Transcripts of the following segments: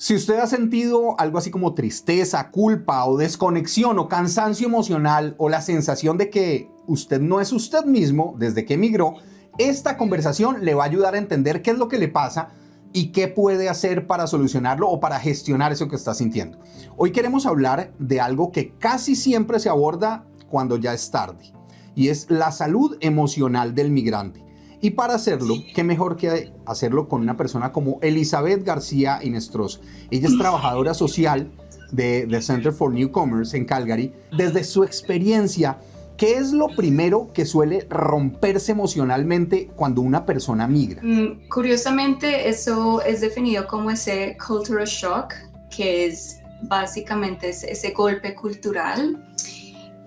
Si usted ha sentido algo así como tristeza, culpa o desconexión o cansancio emocional o la sensación de que usted no es usted mismo desde que emigró, esta conversación le va a ayudar a entender qué es lo que le pasa y qué puede hacer para solucionarlo o para gestionar eso que está sintiendo. Hoy queremos hablar de algo que casi siempre se aborda cuando ya es tarde, y es la salud emocional del migrante. Y para hacerlo, qué mejor que hacerlo con una persona como Elizabeth García Inestros. Ella es trabajadora social de Center for Newcomers en Calgary. Desde su experiencia, ¿qué es lo primero que suele romperse emocionalmente cuando una persona migra? Curiosamente, eso es definido como ese cultural shock, que es básicamente ese golpe cultural.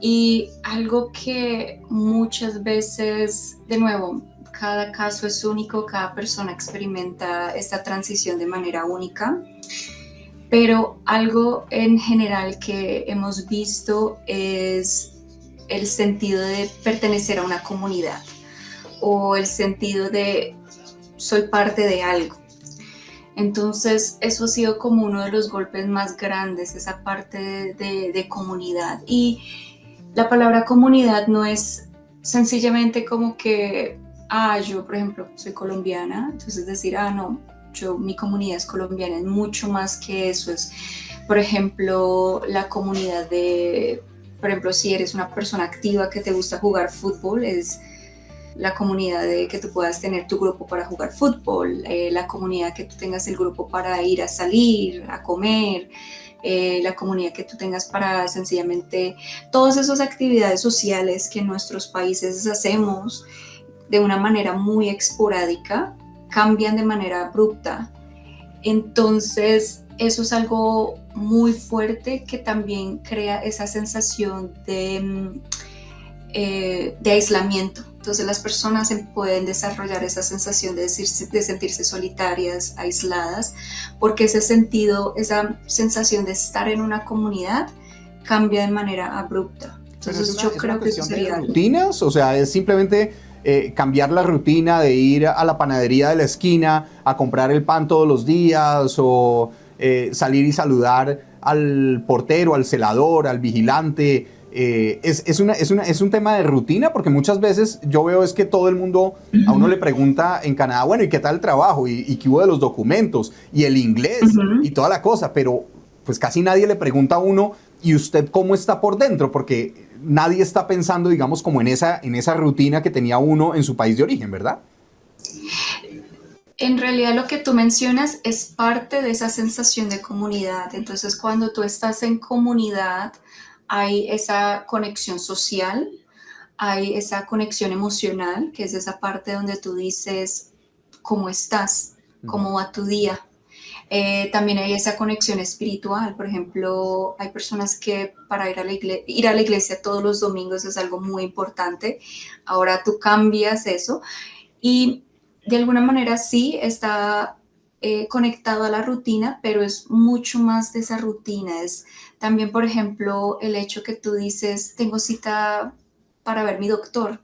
Y algo que muchas veces, de nuevo, cada caso es único, cada persona experimenta esta transición de manera única, pero algo en general que hemos visto es el sentido de pertenecer a una comunidad o el sentido de soy parte de algo. Entonces eso ha sido como uno de los golpes más grandes, esa parte de comunidad. Y la palabra comunidad no es sencillamente como que, yo por ejemplo soy colombiana, entonces decir, no, mi comunidad es colombiana, es mucho más que eso. Es, por ejemplo, la comunidad de, por ejemplo, si eres una persona activa que te gusta jugar fútbol, es la comunidad de que tú puedas tener tu grupo para jugar fútbol, la comunidad que tú tengas el grupo para ir a salir, a comer, la comunidad que tú tengas para sencillamente todas esas actividades sociales que en nuestros países hacemos de una manera muy esporádica, cambian de manera abrupta. Entonces, eso es algo muy fuerte que también crea esa sensación de aislamiento. Entonces las personas pueden desarrollar esa sensación de sentirse solitarias, aisladas, porque ese sentido, esa sensación de estar en una comunidad cambia de manera abrupta. Entonces yo creo que eso sería rutinas, o sea, es simplemente cambiar la rutina de ir a la panadería de la esquina a comprar el pan todos los días o salir y saludar al portero, al celador, al vigilante. Es un tema de rutina, porque muchas veces yo veo es que todo el mundo a uno le pregunta en Canadá, bueno, ¿y qué tal el trabajo? ¿Y qué hubo de los documentos? Y el inglés y toda la cosa, pero pues casi nadie le pregunta a uno, ¿y usted cómo está por dentro? Porque nadie está pensando, digamos, como en esa rutina que tenía uno en su país de origen, ¿verdad? En realidad lo que tú mencionas es parte de esa sensación de comunidad. Entonces, cuando tú estás en comunidad, hay esa conexión social, hay esa conexión emocional, que es esa parte donde tú dices, ¿cómo estás? ¿Cómo va tu día? También hay esa conexión espiritual. Por ejemplo, hay personas que para ir a la iglesia todos los domingos es algo muy importante. Ahora tú cambias eso y de alguna manera sí está conectado a la rutina, pero es mucho más de esa rutina. Es también, por ejemplo, el hecho que tú dices, tengo cita para ver mi doctor.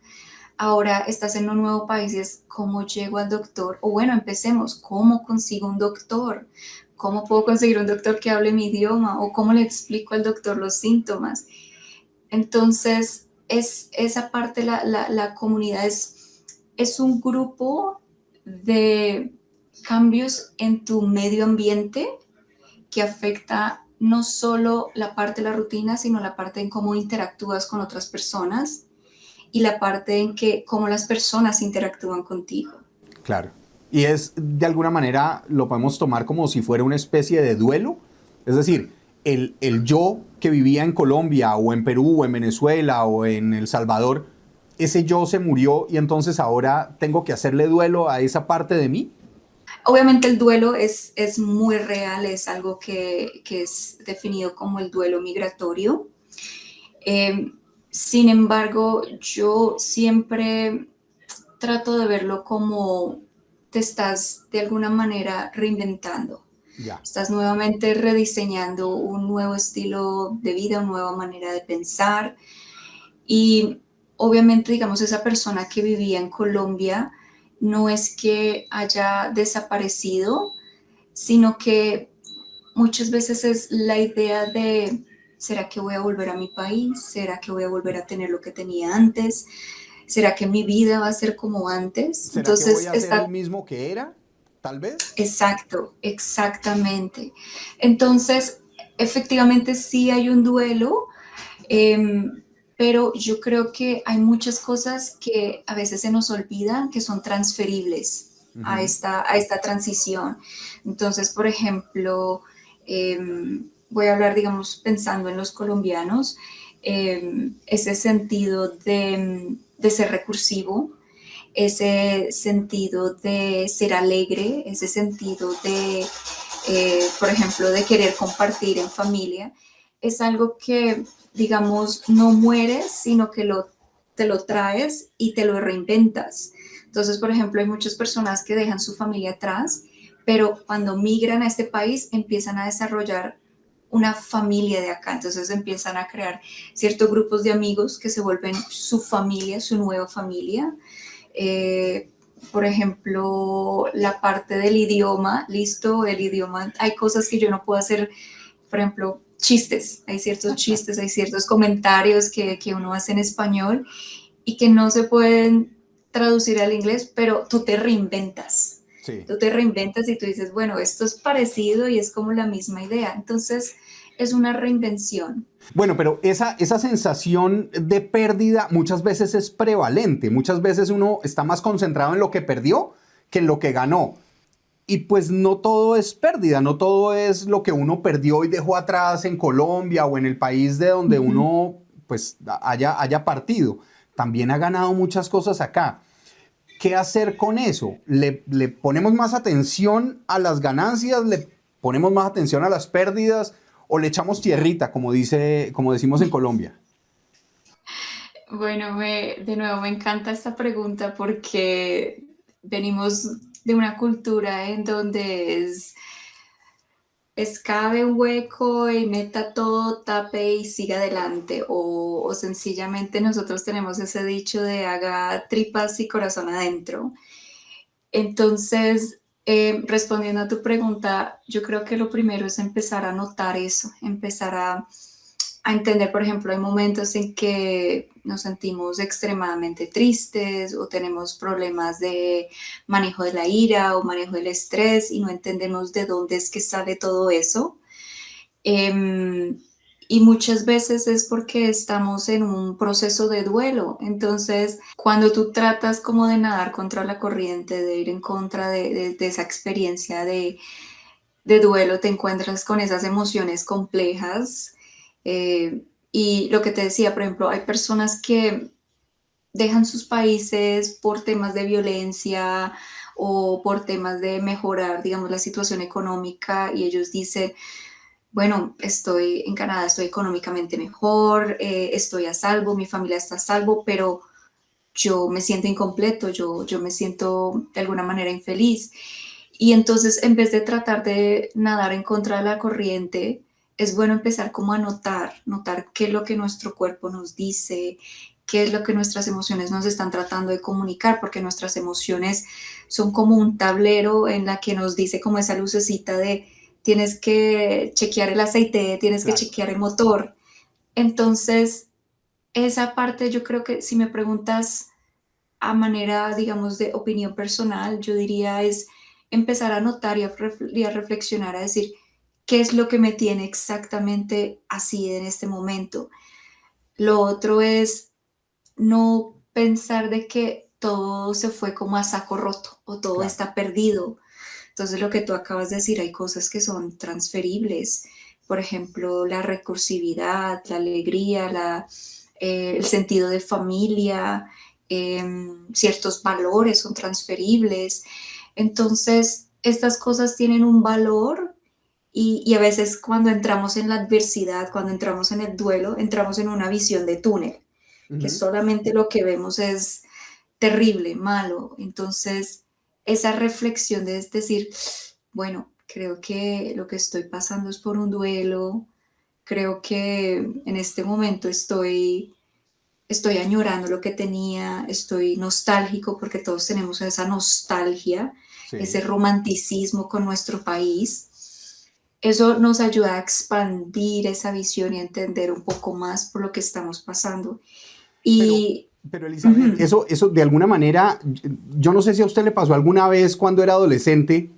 Ahora estás en un nuevo país y es cómo llego al doctor. O bueno, empecemos, ¿cómo consigo un doctor? ¿Cómo puedo conseguir un doctor que hable mi idioma? ¿O cómo le explico al doctor los síntomas? Entonces, es esa parte, la comunidad es un grupo de cambios en tu medio ambiente que afecta no solo la parte de la rutina, sino la parte en cómo interactúas con otras personas y la parte en que cómo las personas interactúan contigo. Claro. Y es, de alguna manera, lo podemos tomar como si fuera una especie de duelo. Es decir, el yo que vivía en Colombia o en Perú o en Venezuela o en El Salvador, ese yo se murió y entonces ahora tengo que hacerle duelo a esa parte de mí. Obviamente el duelo es muy real, es algo que es definido como el duelo migratorio. Sin embargo, yo siempre trato de verlo como te estás de alguna manera reinventando. Ya. Estás nuevamente rediseñando un nuevo estilo de vida, una nueva manera de pensar. Y obviamente, digamos, esa persona que vivía en Colombia no es que haya desaparecido, sino que muchas veces es la idea de, ¿será que voy a volver a mi país? ¿Será que voy a volver a tener lo que tenía antes? ¿Será que mi vida va a ser como antes? ¿Será que voy Entonces a ser el está, mismo que era? Tal vez. exacto, exactamente. Entonces, efectivamente sí hay un duelo, eh, pero yo creo que hay muchas cosas que a veces se nos olvidan que son transferibles Ujú. a esta transición. Entonces, por ejemplo, eh, voy a hablar, digamos, pensando en los colombianos, ese sentido de ser recursivo, ese sentido de ser alegre, ese sentido de, por ejemplo, de querer compartir en familia, es algo que, digamos, no mueres, sino que te lo traes y te lo reinventas. Entonces, por ejemplo, hay muchas personas que dejan su familia atrás, pero cuando migran a este país empiezan a desarrollar una familia de acá, entonces empiezan a crear ciertos grupos de amigos que se vuelven su familia, su nueva familia, eh, por ejemplo, la parte del idioma, listo, el idioma, hay cosas que yo no puedo hacer, por ejemplo, chistes, hay ciertos comentarios que uno hace en español y que no se pueden traducir al inglés, pero Sí. tú te reinventas y tú dices, bueno, esto es parecido y es como la misma idea, entonces es una reinvención. Bueno, pero esa sensación de pérdida muchas veces es prevalente. Muchas veces uno está más concentrado en lo que perdió que en lo que ganó. Y pues no todo es pérdida, no todo es lo que uno perdió y dejó atrás en Colombia o en el país de donde Ujú. uno pues haya partido. También ha ganado muchas cosas acá. ¿Qué hacer con eso? ¿Le ponemos más atención a las ganancias? ¿Le ponemos más atención a las pérdidas? ¿O le echamos tierrita, como decimos en Colombia? Bueno, de nuevo me encanta esta pregunta porque venimos de una cultura en donde es cabe un hueco y meta todo, tape y siga adelante. O sencillamente nosotros tenemos ese dicho de haga tripas y corazón adentro. Entonces, respondiendo a tu pregunta, yo creo que lo primero es empezar a notar eso, empezar a entender, por ejemplo, hay momentos en que nos sentimos extremadamente tristes o tenemos problemas de manejo de la ira o manejo del estrés y no entendemos de dónde es que sale todo eso. Em, y muchas veces es porque estamos en un proceso de duelo. Entonces, cuando tú tratas como de nadar contra la corriente, de ir en contra de esa experiencia de duelo, te encuentras con esas emociones complejas. Y lo que te decía, por ejemplo, hay personas que dejan sus países por temas de violencia o por temas de mejorar, digamos, la situación económica y ellos dicen, bueno, estoy en Canadá, estoy económicamente mejor, estoy a salvo, mi familia está a salvo, pero yo me siento incompleto, yo me siento de alguna manera infeliz. Y entonces, en vez de tratar de nadar en contra de la corriente, es bueno empezar como a notar qué es lo que nuestro cuerpo nos dice, qué es lo que nuestras emociones nos están tratando de comunicar, porque nuestras emociones son como un tablero en la que nos dice como esa lucecita de tienes que chequear el aceite, tienes que Claro. chequear el motor. Entonces, esa parte yo creo que si me preguntas a manera, digamos, de opinión personal, yo diría es empezar a notar y a reflexionar, a decir, ¿qué es lo que me tiene exactamente así en este momento? Lo otro es no pensar de que todo se fue como a saco roto o todo Claro. está perdido. Entonces, lo que tú acabas de decir, hay cosas que son transferibles. Por ejemplo, la recursividad, la alegría, el sentido de familia, ciertos valores son transferibles. Entonces, estas cosas tienen un valor y a veces cuando entramos en la adversidad, cuando entramos en el duelo, entramos en una visión de túnel, que Ujú. solamente lo que vemos es terrible, malo. Entonces, esa reflexión de decir, bueno, creo que lo que estoy pasando es por un duelo, creo que en este momento estoy añorando lo que tenía, estoy nostálgico porque todos tenemos esa nostalgia, ese Sí. romanticismo con nuestro país. eso nos ayuda a expandir esa visión y a entender un poco más por lo que estamos pasando. Pero, Y pero Elizabeth, ujú, eso de alguna manera, yo no sé si a usted le pasó alguna vez cuando era adolescente,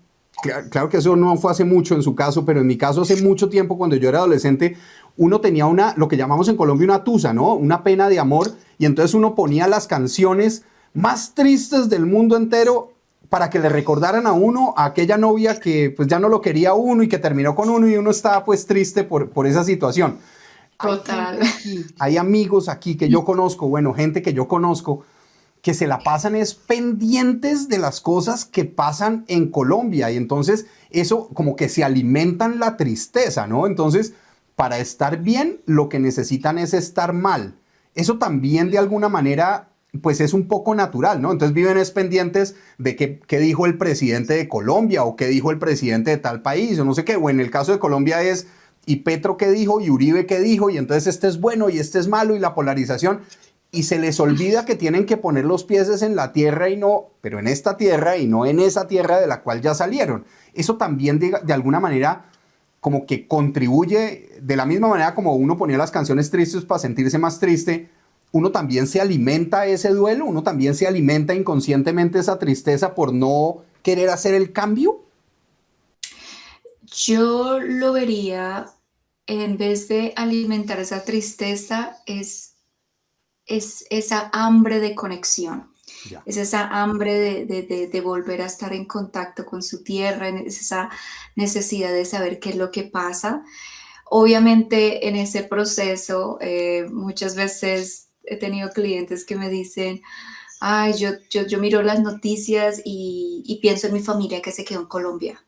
claro que eso no fue hace mucho en su caso, pero en mi caso hace mucho tiempo cuando yo era adolescente, uno tenía lo que llamamos en Colombia una tusa, ¿no? Una pena de amor, y entonces uno ponía las canciones más tristes del mundo entero para que le recordaran a uno a aquella novia que pues ya no lo quería a uno y que terminó con uno y uno estaba pues triste por esa situación. Hay total. gente aquí, hay amigos aquí que yo conozco, bueno, gente que yo conozco, que se la pasan es pendientes de las cosas que pasan en Colombia y entonces eso como que se alimentan la tristeza, ¿no? Entonces, para estar bien, lo que necesitan es estar mal. Eso también de alguna manera pues es un poco natural, ¿no? Entonces viven es pendientes de qué dijo el presidente de Colombia o qué dijo el presidente de tal país o no sé qué, o en el caso de Colombia es y Petro qué dijo y Uribe qué dijo y entonces este es bueno y este es malo y la polarización y se les olvida que tienen que poner los pies en la tierra y no, pero en esta tierra y no en esa tierra de la cual ya salieron. Eso también de alguna manera como que contribuye, de la misma manera como uno ponía las canciones tristes para sentirse más triste, uno también se alimenta ese duelo, uno también se alimenta inconscientemente esa tristeza por no querer hacer el cambio. Yo lo vería, en vez de alimentar esa tristeza, es esa hambre de conexión. Ya. Es esa hambre de volver a estar en contacto con su tierra, es esa necesidad de saber qué es lo que pasa. Obviamente en ese proceso muchas veces he tenido clientes que me dicen, ay, yo miro las noticias y pienso en mi familia que se quedó en Colombia.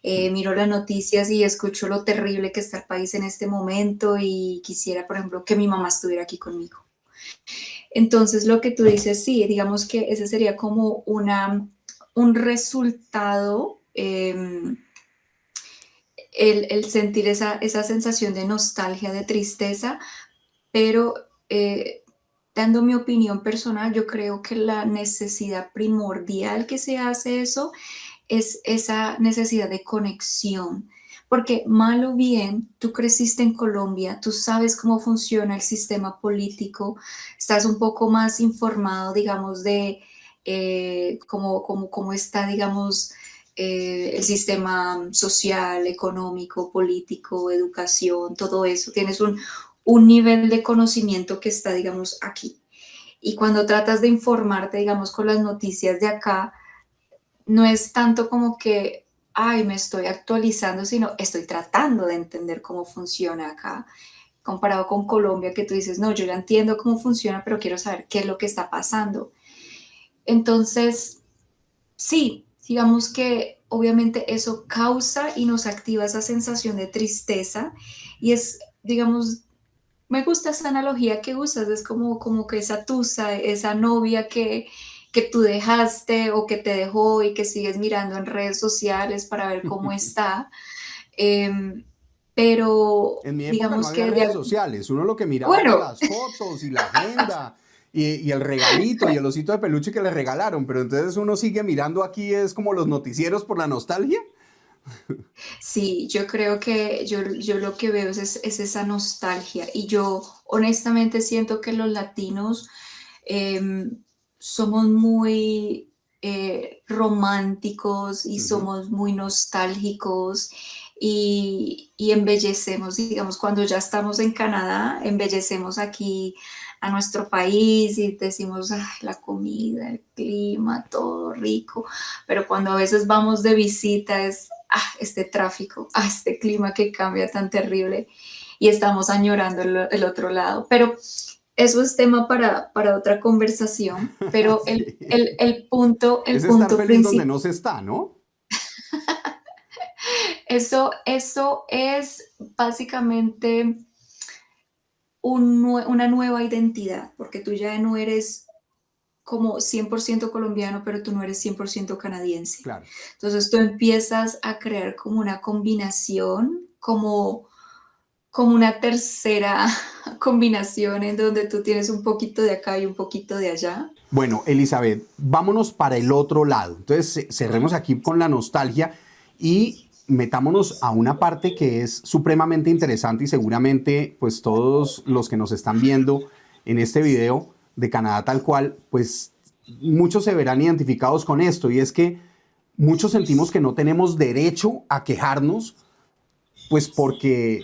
Miro las noticias y escucho lo terrible que está el país en este momento y quisiera, por ejemplo, que mi mamá estuviera aquí conmigo. Entonces, lo que tú dices, sí, digamos que ese sería como un resultado, el sentir esa sensación de nostalgia, de tristeza, pero dando mi opinión personal, yo creo que la necesidad primordial que se hace eso es esa necesidad de conexión. Porque mal o bien, tú creciste en Colombia, tú sabes cómo funciona el sistema político, estás un poco más informado, digamos, de cómo está, digamos, el sistema social, económico, político, educación, todo eso. Tienes un nivel de conocimiento que está, digamos, aquí. Y cuando tratas de informarte, digamos, con las noticias de acá, no es tanto como que, ay, me estoy actualizando, sino estoy tratando de entender cómo funciona acá, comparado con Colombia, que tú dices, no, yo ya entiendo cómo funciona, pero quiero saber qué es lo que está pasando. Entonces, sí, digamos que obviamente eso causa y nos activa esa sensación de tristeza y es, digamos, me gusta esa analogía que usas, es como que esa tusa, esa novia que tú dejaste o que te dejó y que sigues mirando en redes sociales para ver cómo está. Em, pero En mi época no digamos había que, redes sociales, uno lo que miraba era bueno, las fotos y la agenda y el regalito y el osito de peluche que le regalaron, pero entonces uno sigue mirando aquí es como los noticieros por la nostalgia. sí, yo creo que yo lo que veo es esa nostalgia y yo honestamente siento que los latinos em, somos muy románticos y Ujú. somos muy nostálgicos y embellecemos, digamos, cuando ya estamos en Canadá, embellecemos aquí a nuestro país y decimos, "Ay, la comida, el clima, todo rico", pero cuando a veces vamos de visita es, este tráfico, este clima que cambia tan terrible y estamos añorando el otro lado, pero eso es tema para otra conversación, pero Sí. el Es estar punto feliz donde principal, no se está, ¿no? eso es básicamente una nueva identidad, porque tú ya no eres como 100% colombiano, pero tú no eres 100% canadiense. Claro. Entonces tú empiezas a crear como una combinación, como una tercera combinación en donde tú tienes un poquito de acá y un poquito de allá. Bueno, Elizabeth, vámonos para el otro lado. Entonces, cerremos aquí con la nostalgia y metámonos a una parte que es supremamente interesante y seguramente pues todos los que nos están viendo en este video de Canadá tal cual, pues muchos se verán identificados con esto y es que muchos sentimos que no tenemos derecho a quejarnos pues porque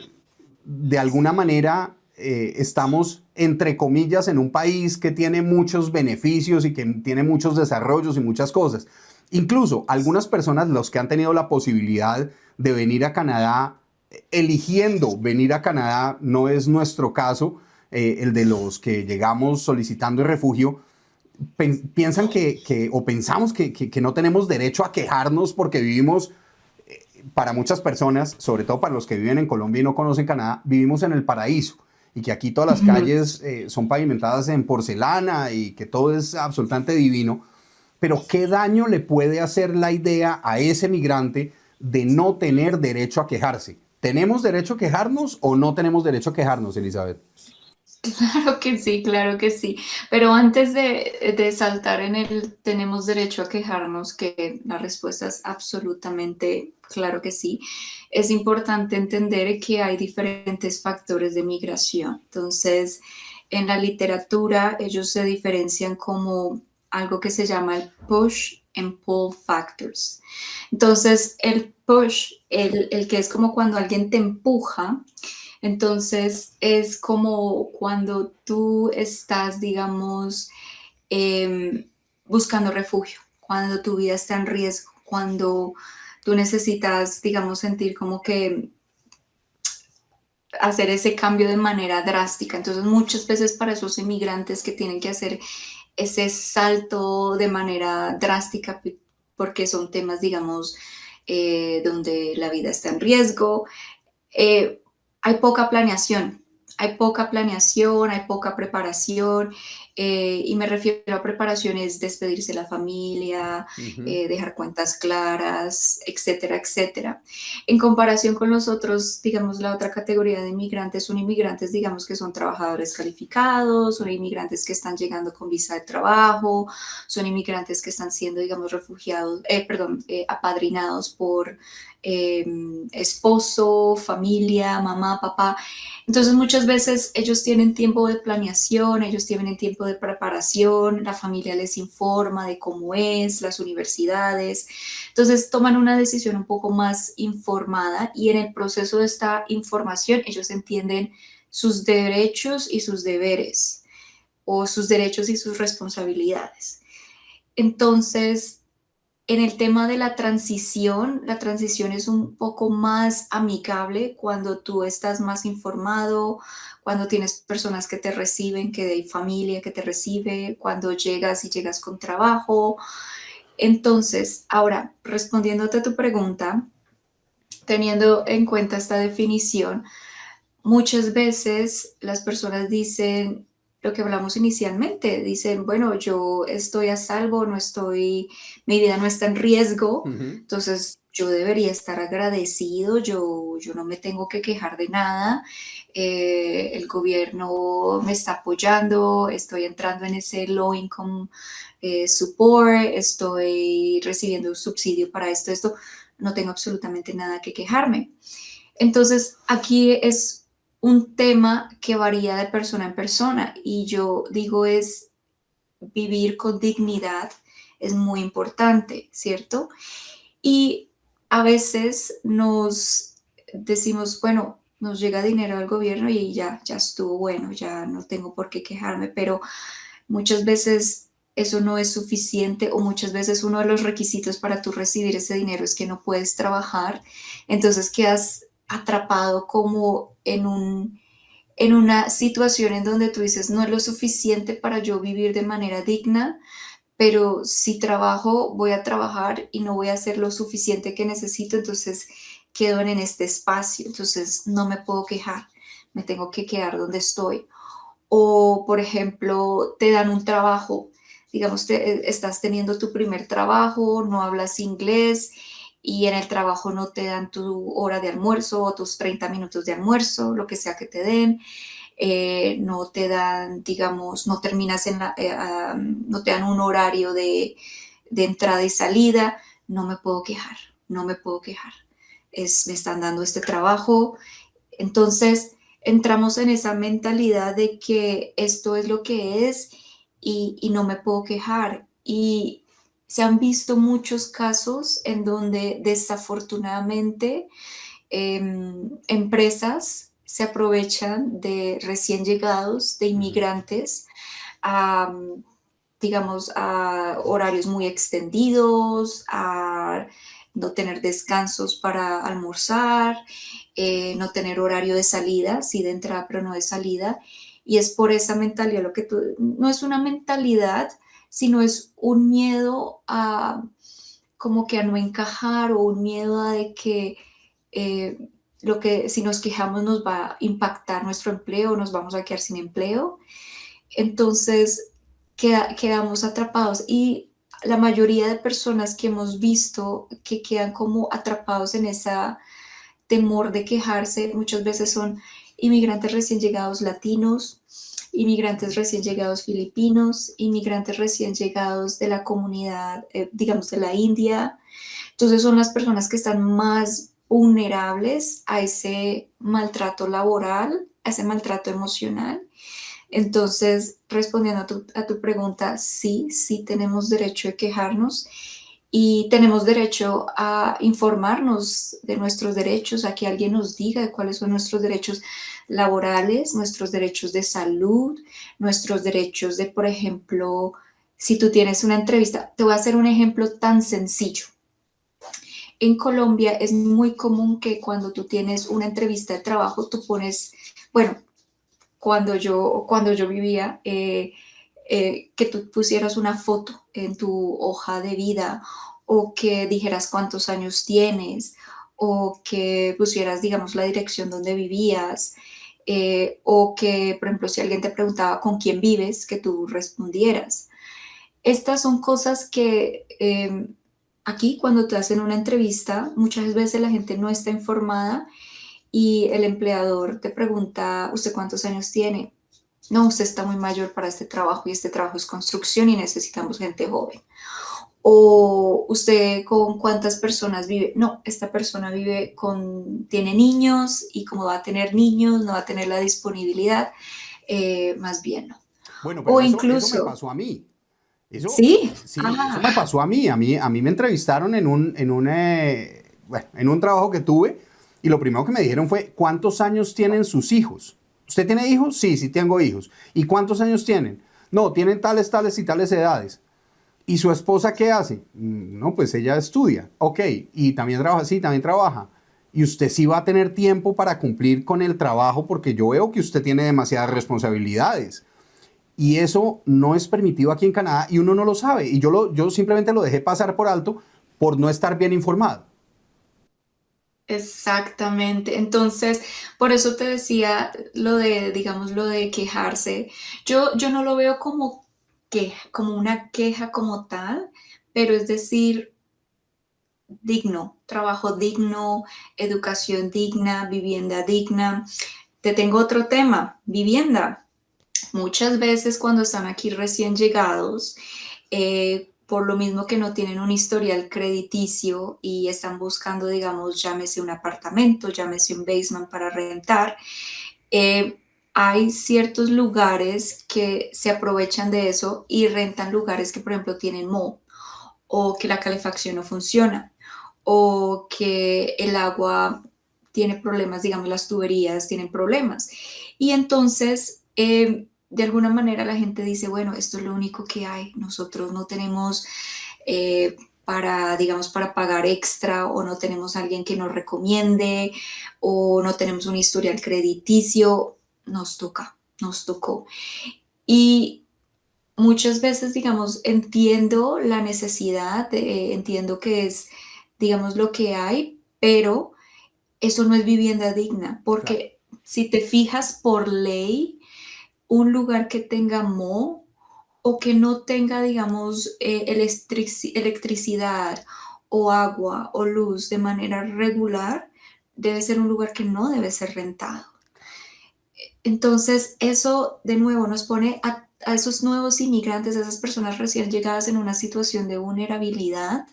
de alguna manera estamos, entre comillas, en un país que tiene muchos beneficios y que tiene muchos desarrollos y muchas cosas. Incluso algunas personas, los que han tenido la posibilidad de venir a Canadá, eligiendo venir a Canadá, no es nuestro caso, el de los que llegamos solicitando refugio, piensan o pensamos que no tenemos derecho a quejarnos porque vivimos, para muchas personas, sobre todo para los que viven en Colombia y no conocen Canadá, vivimos en el paraíso y que aquí todas las calles son pavimentadas en porcelana y que todo es absolutamente divino. Pero ¿qué daño le puede hacer la idea a ese migrante de no tener derecho a quejarse? ¿Tenemos derecho a quejarnos o no tenemos derecho a quejarnos, Elizabeth? Claro que sí. Pero antes de saltar en el tenemos derecho a quejarnos, que la respuesta es absolutamente claro que sí, es importante entender que hay diferentes factores de migración. Entonces, en la literatura ellos se diferencian como algo que se llama el push and pull factors. Entonces, el push, el que es como cuando alguien te empuja, entonces es como cuando tú estás, digamos, buscando refugio, cuando tu vida está en riesgo, cuando tú necesitas, digamos, sentir como que hacer ese cambio de manera drástica. Entonces muchas veces para esos inmigrantes que tienen que hacer ese salto de manera drástica porque son temas, digamos, donde la vida está en riesgo, eh, hay poca planeación, hay poca preparación, y me refiero a preparaciones, despedirse de la familia, dejar cuentas claras, etcétera, etcétera. En comparación con los otros, digamos, la otra categoría de inmigrantes son inmigrantes, digamos, que son trabajadores calificados, son inmigrantes que están llegando con visa de trabajo, son inmigrantes que están siendo, digamos, refugiados, apadrinados por esposo, familia, mamá, papá. Entonces muchas veces ellos tienen tiempo de planeación, ellos tienen tiempo de preparación, la familia les informa de cómo es, las universidades. Entonces toman una decisión un poco más informada y en el proceso de esta información ellos entienden sus derechos y sus deberes o sus derechos y sus responsabilidades. Entonces, en el tema de la transición es un poco más amigable cuando tú estás más informado, cuando tienes personas que te reciben, que hay familia que te recibe, cuando llegas y llegas con trabajo. Entonces, ahora, respondiéndote a tu pregunta, teniendo en cuenta esta definición, muchas veces las personas dicen lo que hablamos inicialmente, dicen, bueno, yo estoy a salvo, mi vida no está en riesgo, entonces yo debería estar agradecido, yo no me tengo que quejar de nada, el gobierno me está apoyando, estoy entrando en ese low income support, estoy recibiendo un subsidio para esto, no tengo absolutamente nada que quejarme. Entonces, aquí es un tema que varía de persona en persona y yo digo es vivir con dignidad es muy importante, ¿cierto? Y a veces nos decimos, bueno, nos llega dinero del gobierno y ya estuvo bueno, ya no tengo por qué quejarme, pero muchas veces eso no es suficiente o muchas veces uno de los requisitos para tú recibir ese dinero es que no puedes trabajar, entonces quedas atrapado como en una situación en donde tú dices, no es lo suficiente para yo vivir de manera digna, pero si trabajo, voy a trabajar y no voy a hacer lo suficiente que necesito, entonces quedo en este espacio, entonces no me puedo quejar, me tengo que quedar donde estoy. O, por ejemplo, te dan un trabajo, digamos, estás teniendo tu primer trabajo, no hablas inglés y en el trabajo no te dan tu hora de almuerzo o tus 30 minutos de almuerzo, lo que sea que te den. No te dan, digamos, no terminas no te dan un horario de entrada y salida, no me puedo quejar, no me puedo quejar. me están dando este trabajo. Entonces, entramos en esa mentalidad de que esto es lo que es y no me puedo quejar. Y se han visto muchos casos en donde desafortunadamente empresas se aprovechan de recién llegados, de Ujú. inmigrantes, a, digamos, a horarios muy extendidos, a no tener descansos para almorzar, no tener horario de salida, sí de entrada, pero no de salida. Y es por esa mentalidad lo que tú, no es una mentalidad, sino es un miedo a como que a no encajar o un miedo a de que eh, lo que si nos quejamos nos va a impactar nuestro empleo, nos vamos a quedar sin empleo. Entonces quedamos atrapados y la mayoría de personas que hemos visto que quedan como atrapados en esa temor de quejarse muchas veces son inmigrantes recién llegados latinos, inmigrantes recién llegados filipinos, inmigrantes recién llegados de la comunidad, digamos, de la India. Entonces son las personas que están más vulnerables a ese maltrato laboral, a ese maltrato emocional. Entonces, respondiendo a tu pregunta, sí, sí tenemos derecho de quejarnos y tenemos derecho a informarnos de nuestros derechos, a que alguien nos diga de cuáles son nuestros derechos laborales, nuestros derechos de salud, nuestros derechos de, por ejemplo, si tú tienes una entrevista, te voy a hacer un ejemplo tan sencillo. En Colombia es muy común que cuando tú tienes una entrevista de trabajo, tú pones, bueno, cuando yo vivía, que tú pusieras una foto en tu hoja de vida o que dijeras cuántos años tienes o que pusieras, digamos, la dirección donde vivías o que, por ejemplo, si alguien te preguntaba con quién vives, que tú respondieras. Estas son cosas que aquí cuando te hacen una entrevista, muchas veces la gente no está informada y el empleador te pregunta, ¿usted cuántos años tiene? No, usted está muy mayor para este trabajo y este trabajo es construcción y necesitamos gente joven. O usted con cuántas personas vive. No, esta persona tiene niños y como va a tener niños, no va a tener la disponibilidad, más bien no. Bueno, pero O eso me incluso, pasó a mí. Eso, sí, sí, eso me pasó a mí. A mí me entrevistaron bueno, en un trabajo que tuve y lo primero que me dijeron fue, ¿cuántos años tienen sus hijos? ¿Usted tiene hijos? Sí, sí tengo hijos. ¿Y cuántos años tienen? No, tienen tales, tales y tales edades. ¿Y su esposa qué hace? No, pues ella estudia. Ok, y también trabaja, sí, también trabaja. Y usted sí va a tener tiempo para cumplir con el trabajo porque yo veo que usted tiene demasiadas responsabilidades. Y eso no es permitido aquí en Canadá y uno no lo sabe. Y yo simplemente lo dejé pasar por alto por no estar bien informado. exactamente. Entonces, por eso te decía lo de, digamos, lo de quejarse. Yo no lo veo como una queja como tal, pero es decir, digno, trabajo digno, educación digna, vivienda digna. Te tengo otro tema, vivienda. Muchas veces cuando están aquí recién llegados, por lo mismo que no tienen un historial crediticio y están buscando, digamos, llámese un apartamento, llámese un basement para rentar, eh, hay ciertos lugares que se aprovechan de eso y rentan lugares que, por ejemplo, tienen moho o que la calefacción no funciona o que el agua tiene problemas, digamos, las tuberías tienen problemas. Y entonces, de alguna manera la gente dice, bueno, esto es lo único que hay, nosotros no tenemos para, digamos, para pagar extra o no tenemos a alguien que nos recomiende o no tenemos un historial crediticio, nos toca, nos tocó. Y muchas veces, digamos, entiendo la necesidad, entiendo que es, digamos, lo que hay, pero eso no es vivienda digna, Claro. porque si te fijas por ley, un lugar que tenga moho o que no tenga, digamos, electricidad o agua o luz de manera regular, debe ser un lugar que no debe ser rentado. Entonces, eso de nuevo nos pone a esos nuevos inmigrantes, a esas personas recién llegadas en una situación de vulnerabilidad.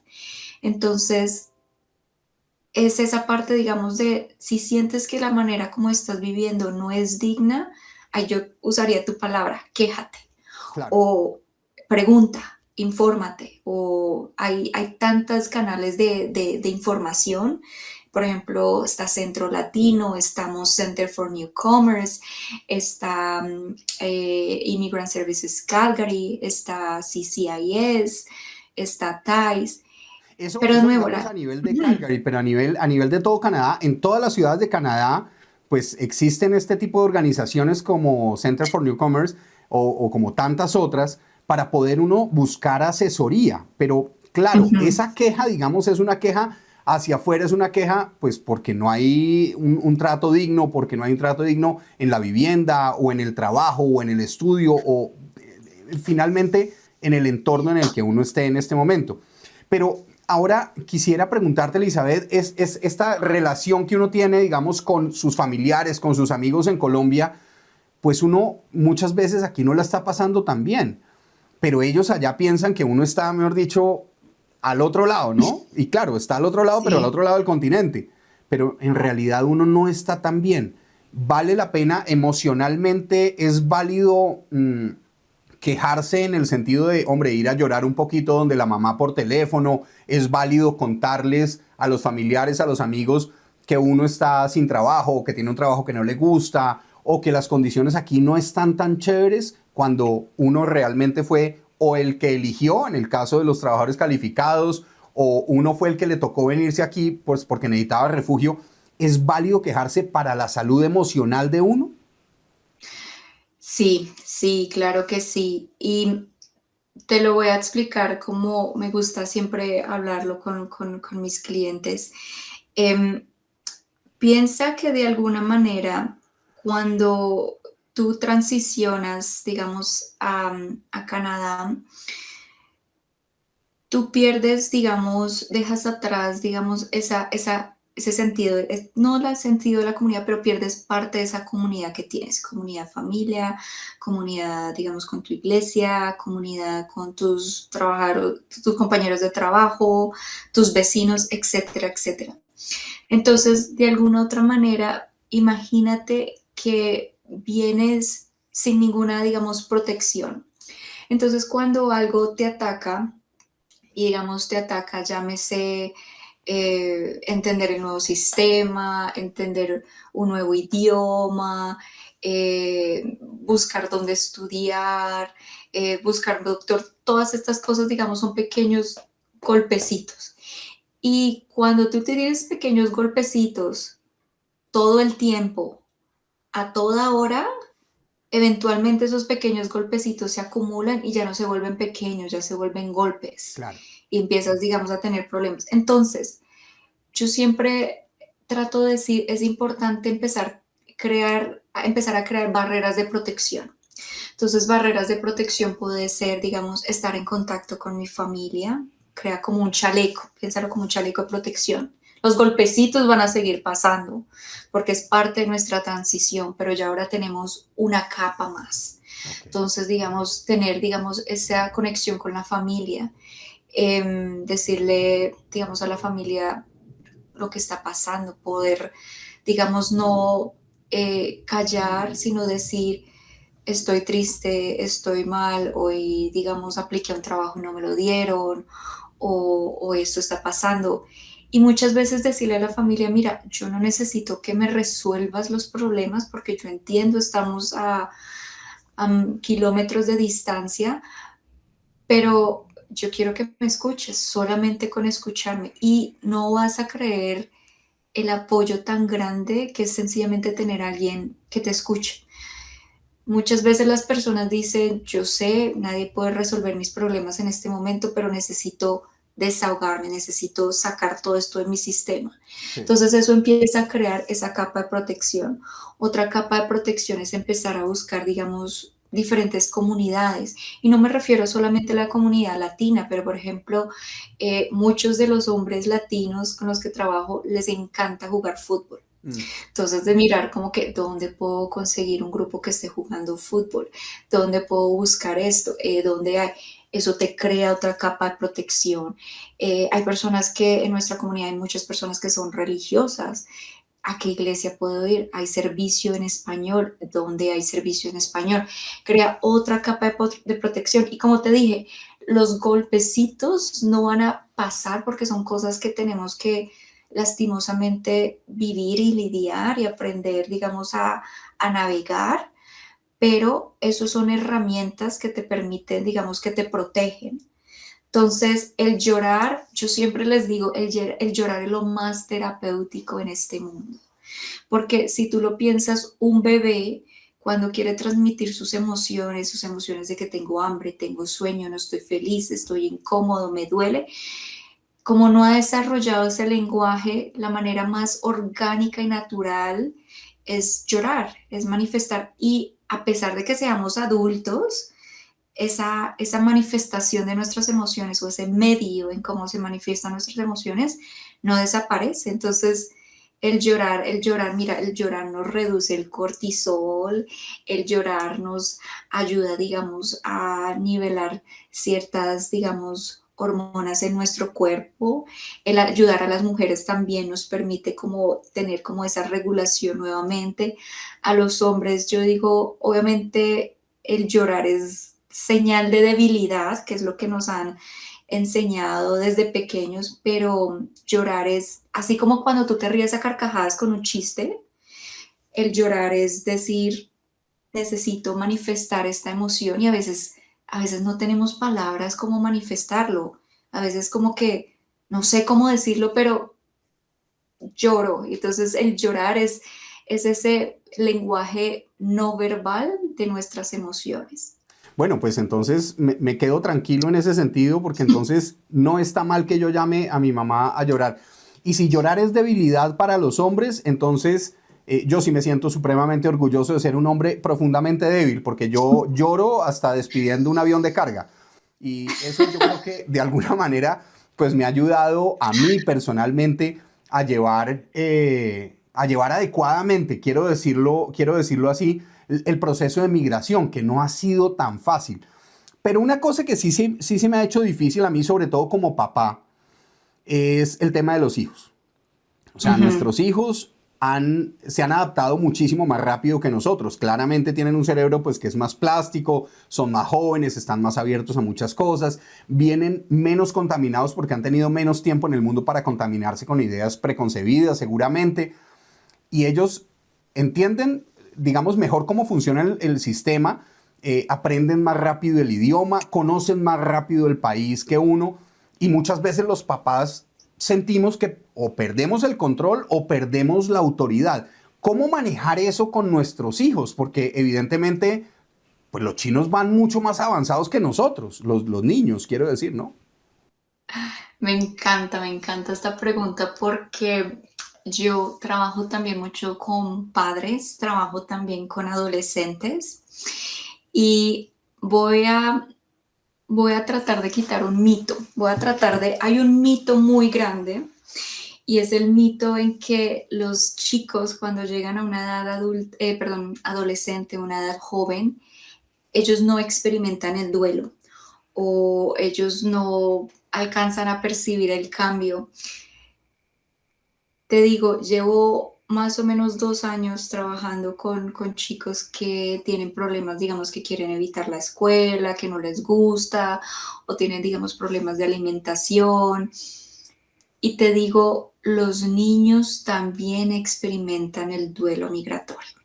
Entonces, es esa parte, digamos, de si sientes que la manera como estás viviendo no es digna, ahí yo usaría tu palabra, quéjate Claro. o pregunta, infórmate, o hay tantos canales de información. Por ejemplo, está Centro Latino, estamos Center for Newcomers, está Immigrant Services Calgary, está CCIS, está TIES, pero de Eso nuevo, digamos a nivel de Calgary, pero a nivel de todo Canadá, en todas las ciudades de Canadá, pues existen este tipo de organizaciones como Center for Newcomers o como tantas otras para poder uno buscar asesoría. Pero claro, esa queja, digamos, es una queja hacia afuera, es una queja pues porque no hay un trato digno, porque no hay un trato digno en la vivienda o en el trabajo o en el estudio o finalmente en el entorno en el que uno esté en este momento. Pero ahora quisiera preguntarte, Elizabeth, es esta relación que uno tiene, digamos, con sus familiares, con sus amigos en Colombia, pues uno muchas veces aquí no la está pasando tan bien, pero ellos allá piensan que uno está, mejor dicho, al otro lado, ¿no? Y claro, está al otro lado, pero al sí. otro lado del continente, pero en realidad uno no está tan bien. ¿Vale la pena emocionalmente? ¿Es válido quejarse en el sentido de, hombre, ir a llorar un poquito donde la mamá por teléfono? ¿Es válido contarles a los familiares, a los amigos que uno está sin trabajo o que tiene un trabajo que no le gusta o que las condiciones aquí no están tan chéveres cuando uno realmente fue o el que eligió, en el caso de los trabajadores calificados, o uno fue el que le tocó venirse aquí pues porque necesitaba refugio? ¿Es válido quejarse para la salud emocional de uno? Sí, sí, claro que sí. Y te lo voy a explicar como me gusta siempre hablarlo con mis clientes. Em, Piensa que de alguna manera, cuando tú transicionas, digamos, a Canadá, tú pierdes, digamos, dejas atrás, digamos, ese sentido, no el sentido de la comunidad, pero pierdes parte de esa comunidad que tienes, comunidad familia, comunidad, digamos, con tu iglesia, comunidad con tus trabajadores, tus compañeros de trabajo, tus vecinos, etcétera, etcétera. Entonces, de alguna otra manera, imagínate que vienes sin ninguna, digamos, protección. Entonces, cuando algo te ataca, y digamos te ataca, llámese entender el nuevo sistema, entender un nuevo idioma, buscar dónde estudiar, buscar doctor, todas estas cosas, digamos, son pequeños golpecitos. Y cuando tú tienes pequeños golpecitos todo el tiempo, a toda hora, eventualmente esos pequeños golpecitos se acumulan y ya no se vuelven pequeños, ya se vuelven golpes Claro. y empiezas, digamos, a tener problemas. Entonces, yo siempre trato de decir, es importante empezar a crear barreras de protección. Entonces, barreras de protección puede ser, digamos, estar en contacto con mi familia, crea como un chaleco, piénsalo como un chaleco de protección. Los golpecitos van a seguir pasando porque es parte de nuestra transición, pero ya ahora tenemos una capa más. Okay. Entonces, digamos, tener, digamos, esa conexión con la familia, decirle, digamos, a la familia lo que está pasando, poder, digamos, no callar, sino decir, estoy triste, estoy mal, hoy, digamos, apliqué un trabajo y no me lo dieron, o esto está pasando. Y muchas veces decirle a la familia, mira, yo no necesito que me resuelvas los problemas porque yo entiendo, estamos a kilómetros de distancia, pero yo quiero que me escuches, solamente con escucharme. Y no vas a creer el apoyo tan grande que es sencillamente tener a alguien que te escuche. Muchas veces las personas dicen, yo sé, nadie puede resolver mis problemas en este momento, pero necesito desahogarme, necesito sacar todo esto de mi sistema. Sí. Entonces eso empieza a crear esa capa de protección. Otra capa de protección es empezar a buscar, digamos, diferentes comunidades. Y no me refiero solamente a la comunidad latina, pero por ejemplo, muchos de los hombres latinos con los que trabajo les encanta jugar fútbol. Mm. Entonces, de mirar como que dónde puedo conseguir un grupo que esté jugando fútbol, dónde puedo buscar esto, dónde hay. Eso te crea otra capa de protección. Hay personas que en nuestra comunidad hay muchas personas que son religiosas. ¿A qué iglesia puedo ir? Hay servicio en español. ¿Dónde hay servicio en español? Crea otra capa de protección. Y como te dije, los golpecitos no van a pasar porque son cosas que tenemos que lastimosamente vivir y lidiar y aprender, digamos, a navegar, pero esos son herramientas que te permiten, digamos, que te protegen. Entonces, el llorar, yo siempre les digo, el llorar es lo más terapéutico en este mundo. Porque si tú lo piensas, un bebé cuando quiere transmitir sus emociones de que tengo hambre, tengo sueño, no estoy feliz, estoy incómodo, me duele, como no ha desarrollado ese lenguaje, la manera más orgánica y natural es llorar, es manifestar. Y a pesar de que seamos adultos, esa manifestación de nuestras emociones o ese medio en cómo se manifiestan nuestras emociones no desaparece. Entonces, mira, el llorar nos reduce el cortisol, el llorar nos ayuda, digamos, a nivelar ciertas, digamos, hormonas en nuestro cuerpo. El ayudar a las mujeres también nos permite como tener como esa regulación nuevamente. A los hombres, yo digo, obviamente el llorar es señal de debilidad, que es lo que nos han enseñado desde pequeños, pero llorar es, así como cuando tú te ríes a carcajadas con un chiste, el llorar es decir, necesito manifestar esta emoción y a veces no tenemos palabras como manifestarlo, a veces como que no sé cómo decirlo, pero lloro. Entonces el llorar es ese lenguaje no verbal de nuestras emociones. Bueno, pues entonces me quedo tranquilo en ese sentido porque entonces no está mal que yo llame a mi mamá a llorar. Y si llorar es debilidad para los hombres, entonces yo sí me siento supremamente orgulloso de ser un hombre profundamente débil porque yo lloro hasta despidiendo un avión de carga. Y eso yo creo que de alguna manera pues me ha ayudado a mí personalmente a llevar adecuadamente, quiero decirlo así, el proceso de migración, que no ha sido tan fácil. Pero una cosa que sí se me ha hecho difícil a mí, sobre todo como papá, es el tema de los hijos. O sea, Ujú. nuestros hijos se han adaptado muchísimo más rápido que nosotros. Claramente tienen un cerebro pues que es más plástico, son más jóvenes, están más abiertos a muchas cosas, vienen menos contaminados porque han tenido menos tiempo en el mundo para contaminarse con ideas preconcebidas seguramente. Y ellos entienden, digamos, mejor cómo funciona el sistema, aprenden más rápido el idioma, conocen más rápido el país que uno y muchas veces los papás sentimos que o perdemos el control o perdemos la autoridad. ¿Cómo manejar eso con nuestros hijos? Porque evidentemente, pues los chinos van mucho más avanzados que nosotros, los niños, quiero decir, ¿no? Me encanta esta pregunta porque yo trabajo también mucho con padres, trabajo también con adolescentes y voy a, voy a tratar de quitar un mito. Hay un mito muy grande y es el mito en que los chicos cuando llegan a una edad adolescente, una edad joven, ellos no experimentan el duelo o ellos no alcanzan a percibir el cambio. Te digo, llevo más o menos 2 años trabajando con chicos que tienen problemas, digamos, que quieren evitar la escuela, que no les gusta, o tienen, digamos, problemas de alimentación. Y te digo, los niños también experimentan el duelo migratorio.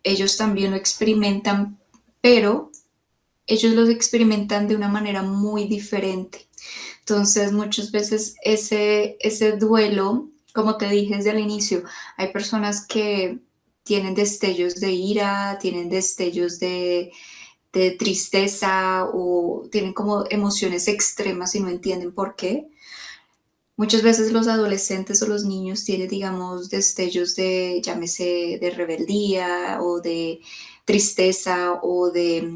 Ellos también lo experimentan, pero ellos lo experimentan de una manera muy diferente. Entonces, muchas veces ese duelo, como te dije desde el inicio, hay personas que tienen destellos de ira, tienen destellos de tristeza o tienen como emociones extremas y no entienden por qué. Muchas veces los adolescentes o los niños tienen, digamos, destellos de, llámese, de rebeldía o de tristeza o de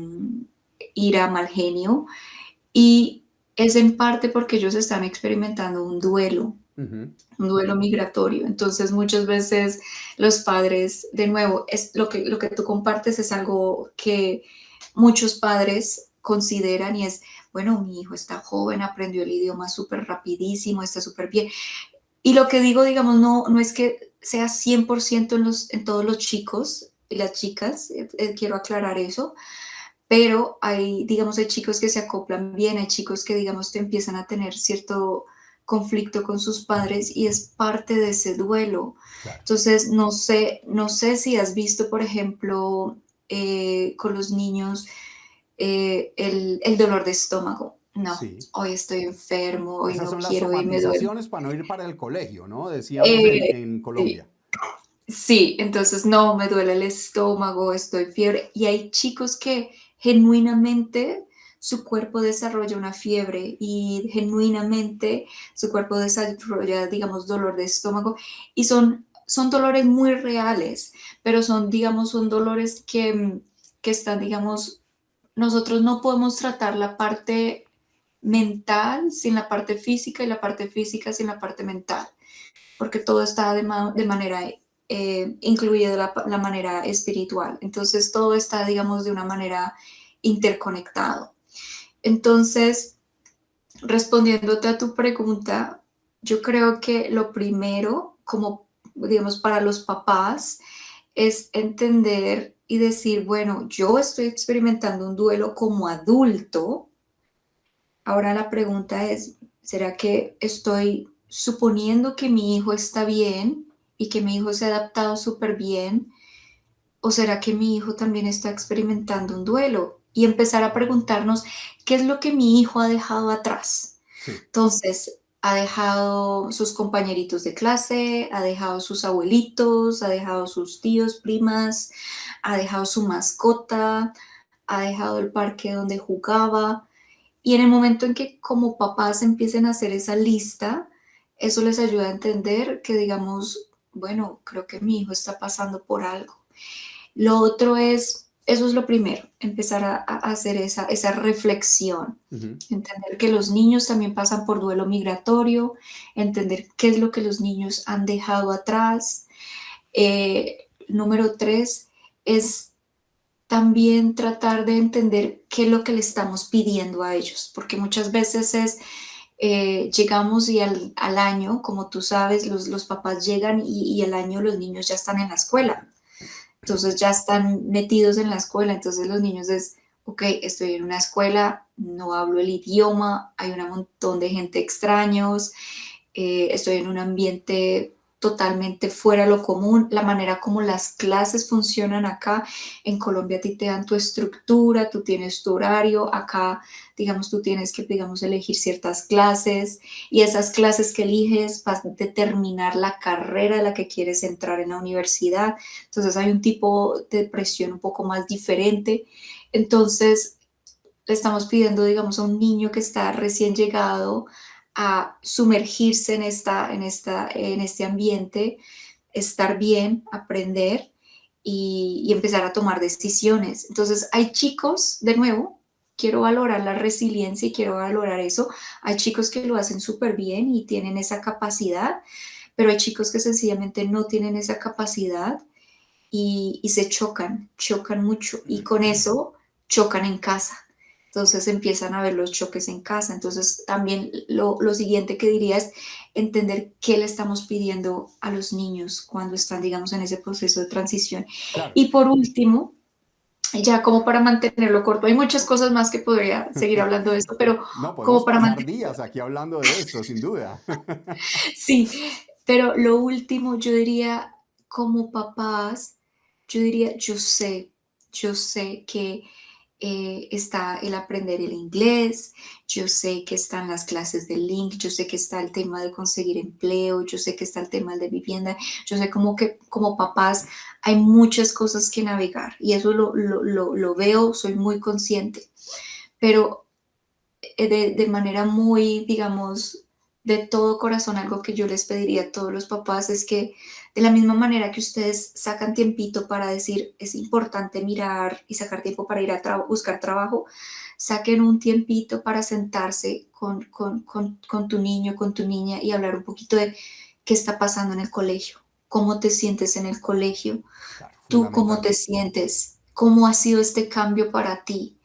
ira, mal genio, y es en parte porque ellos están experimentando un duelo. Ujú. un duelo migratorio. Entonces, muchas veces los padres, de nuevo, es lo que tú compartes es algo que muchos padres consideran y es, bueno, mi hijo está joven, aprendió el idioma súper rapidísimo, está súper bien. Y lo que digo, digamos, no es que sea 100% en todos los chicos y las chicas, quiero aclarar eso, pero hay, digamos, hay chicos que se acoplan bien, hay chicos que, digamos, te empiezan a tener cierto conflicto con sus padres y es parte de ese duelo. Claro. Entonces, no sé si has visto, por ejemplo, con los niños, el dolor de estómago. No, Sí. hoy estoy enfermo, hoy Esas no son las quiero ir, me duele. somatizaciones para no ir para el colegio, ¿no? Decíamos Eh, en sí, Colombia. sí, entonces no, me duele el estómago, estoy fiebre. Y hay chicos que genuinamente su cuerpo desarrolla una fiebre y genuinamente su cuerpo desarrolla, digamos, dolor de estómago y son dolores muy reales, pero son, digamos, son dolores que están, digamos, nosotros no podemos tratar la parte mental sin la parte física y la parte física sin la parte mental porque todo está de manera, incluida la manera espiritual. Entonces, todo está, digamos, de una manera interconectado. Entonces, respondiéndote a tu pregunta, yo creo que lo primero, como, digamos, para los papás, es entender y decir, bueno, yo estoy experimentando un duelo como adulto. Ahora la pregunta es, ¿será que estoy suponiendo que mi hijo está bien y que mi hijo se ha adaptado súper bien? ¿O será que mi hijo también está experimentando un duelo? Y empezar a preguntarnos, ¿qué es lo que mi hijo ha dejado atrás? Sí. Entonces, ha dejado sus compañeritos de clase, ha dejado sus abuelitos, ha dejado sus tíos, primas, ha dejado su mascota, ha dejado el parque donde jugaba, y en el momento en que como papás empiecen a hacer esa lista, eso les ayuda a entender que digamos, bueno, creo que mi hijo está pasando por algo. Lo otro es, eso es lo primero, empezar a hacer esa reflexión, Ujú. entender que los niños también pasan por duelo migratorio, entender qué es lo que los niños han dejado atrás. Número tres es también tratar de entender qué es lo que le estamos pidiendo a ellos, porque muchas veces es, llegamos y al año, como tú sabes, los papás llegan y al año los niños ya están en la escuela, entonces ya están metidos en la escuela, entonces los niños es, ok, estoy en una escuela, no hablo el idioma, hay un montón de gente extraños, estoy en un ambiente totalmente fuera de lo común, la manera como las clases funcionan acá, en Colombia a ti te dan tu estructura, tú tienes tu horario, acá, digamos, tú tienes que, digamos, elegir ciertas clases y esas clases que eliges vas a determinar la carrera a la que quieres entrar en la universidad, entonces hay un tipo de presión un poco más diferente, entonces le estamos pidiendo, digamos, a un niño que está recién llegado a sumergirse en este ambiente, estar bien, aprender y empezar a tomar decisiones. Entonces, hay chicos, de nuevo, quiero valorar la resiliencia y quiero valorar eso. Hay chicos que lo hacen súper bien y tienen esa capacidad, pero hay chicos que sencillamente no tienen esa capacidad y se chocan mucho y con eso chocan en casa. Entonces empiezan a ver los choques en casa. Entonces también lo siguiente que diría es entender qué le estamos pidiendo a los niños cuando están, digamos, en ese proceso de transición. Claro. Y por último, ya como para mantenerlo corto, hay muchas cosas más que podría seguir hablando de esto, pero No, podemos como para pasar mantener, días aquí hablando de esto, sin duda. sí, pero lo último yo diría, como papás, yo diría, yo sé que está el aprender el inglés, yo sé que están las clases de link, yo sé que está el tema de conseguir empleo, yo sé que está el tema de vivienda, yo sé como que como papás hay muchas cosas que navegar y eso lo veo, soy muy consciente, pero de manera muy, digamos, de todo corazón, algo que yo les pediría a todos los papás es que de la misma manera que ustedes sacan tiempito para decir, es importante mirar y sacar tiempo para ir a buscar trabajo, saquen un tiempito para sentarse con tu niño, con tu niña y hablar un poquito de qué está pasando en el colegio, cómo te sientes en el colegio, Claro, tú cómo fundamental. te sientes, cómo ha sido este cambio para ti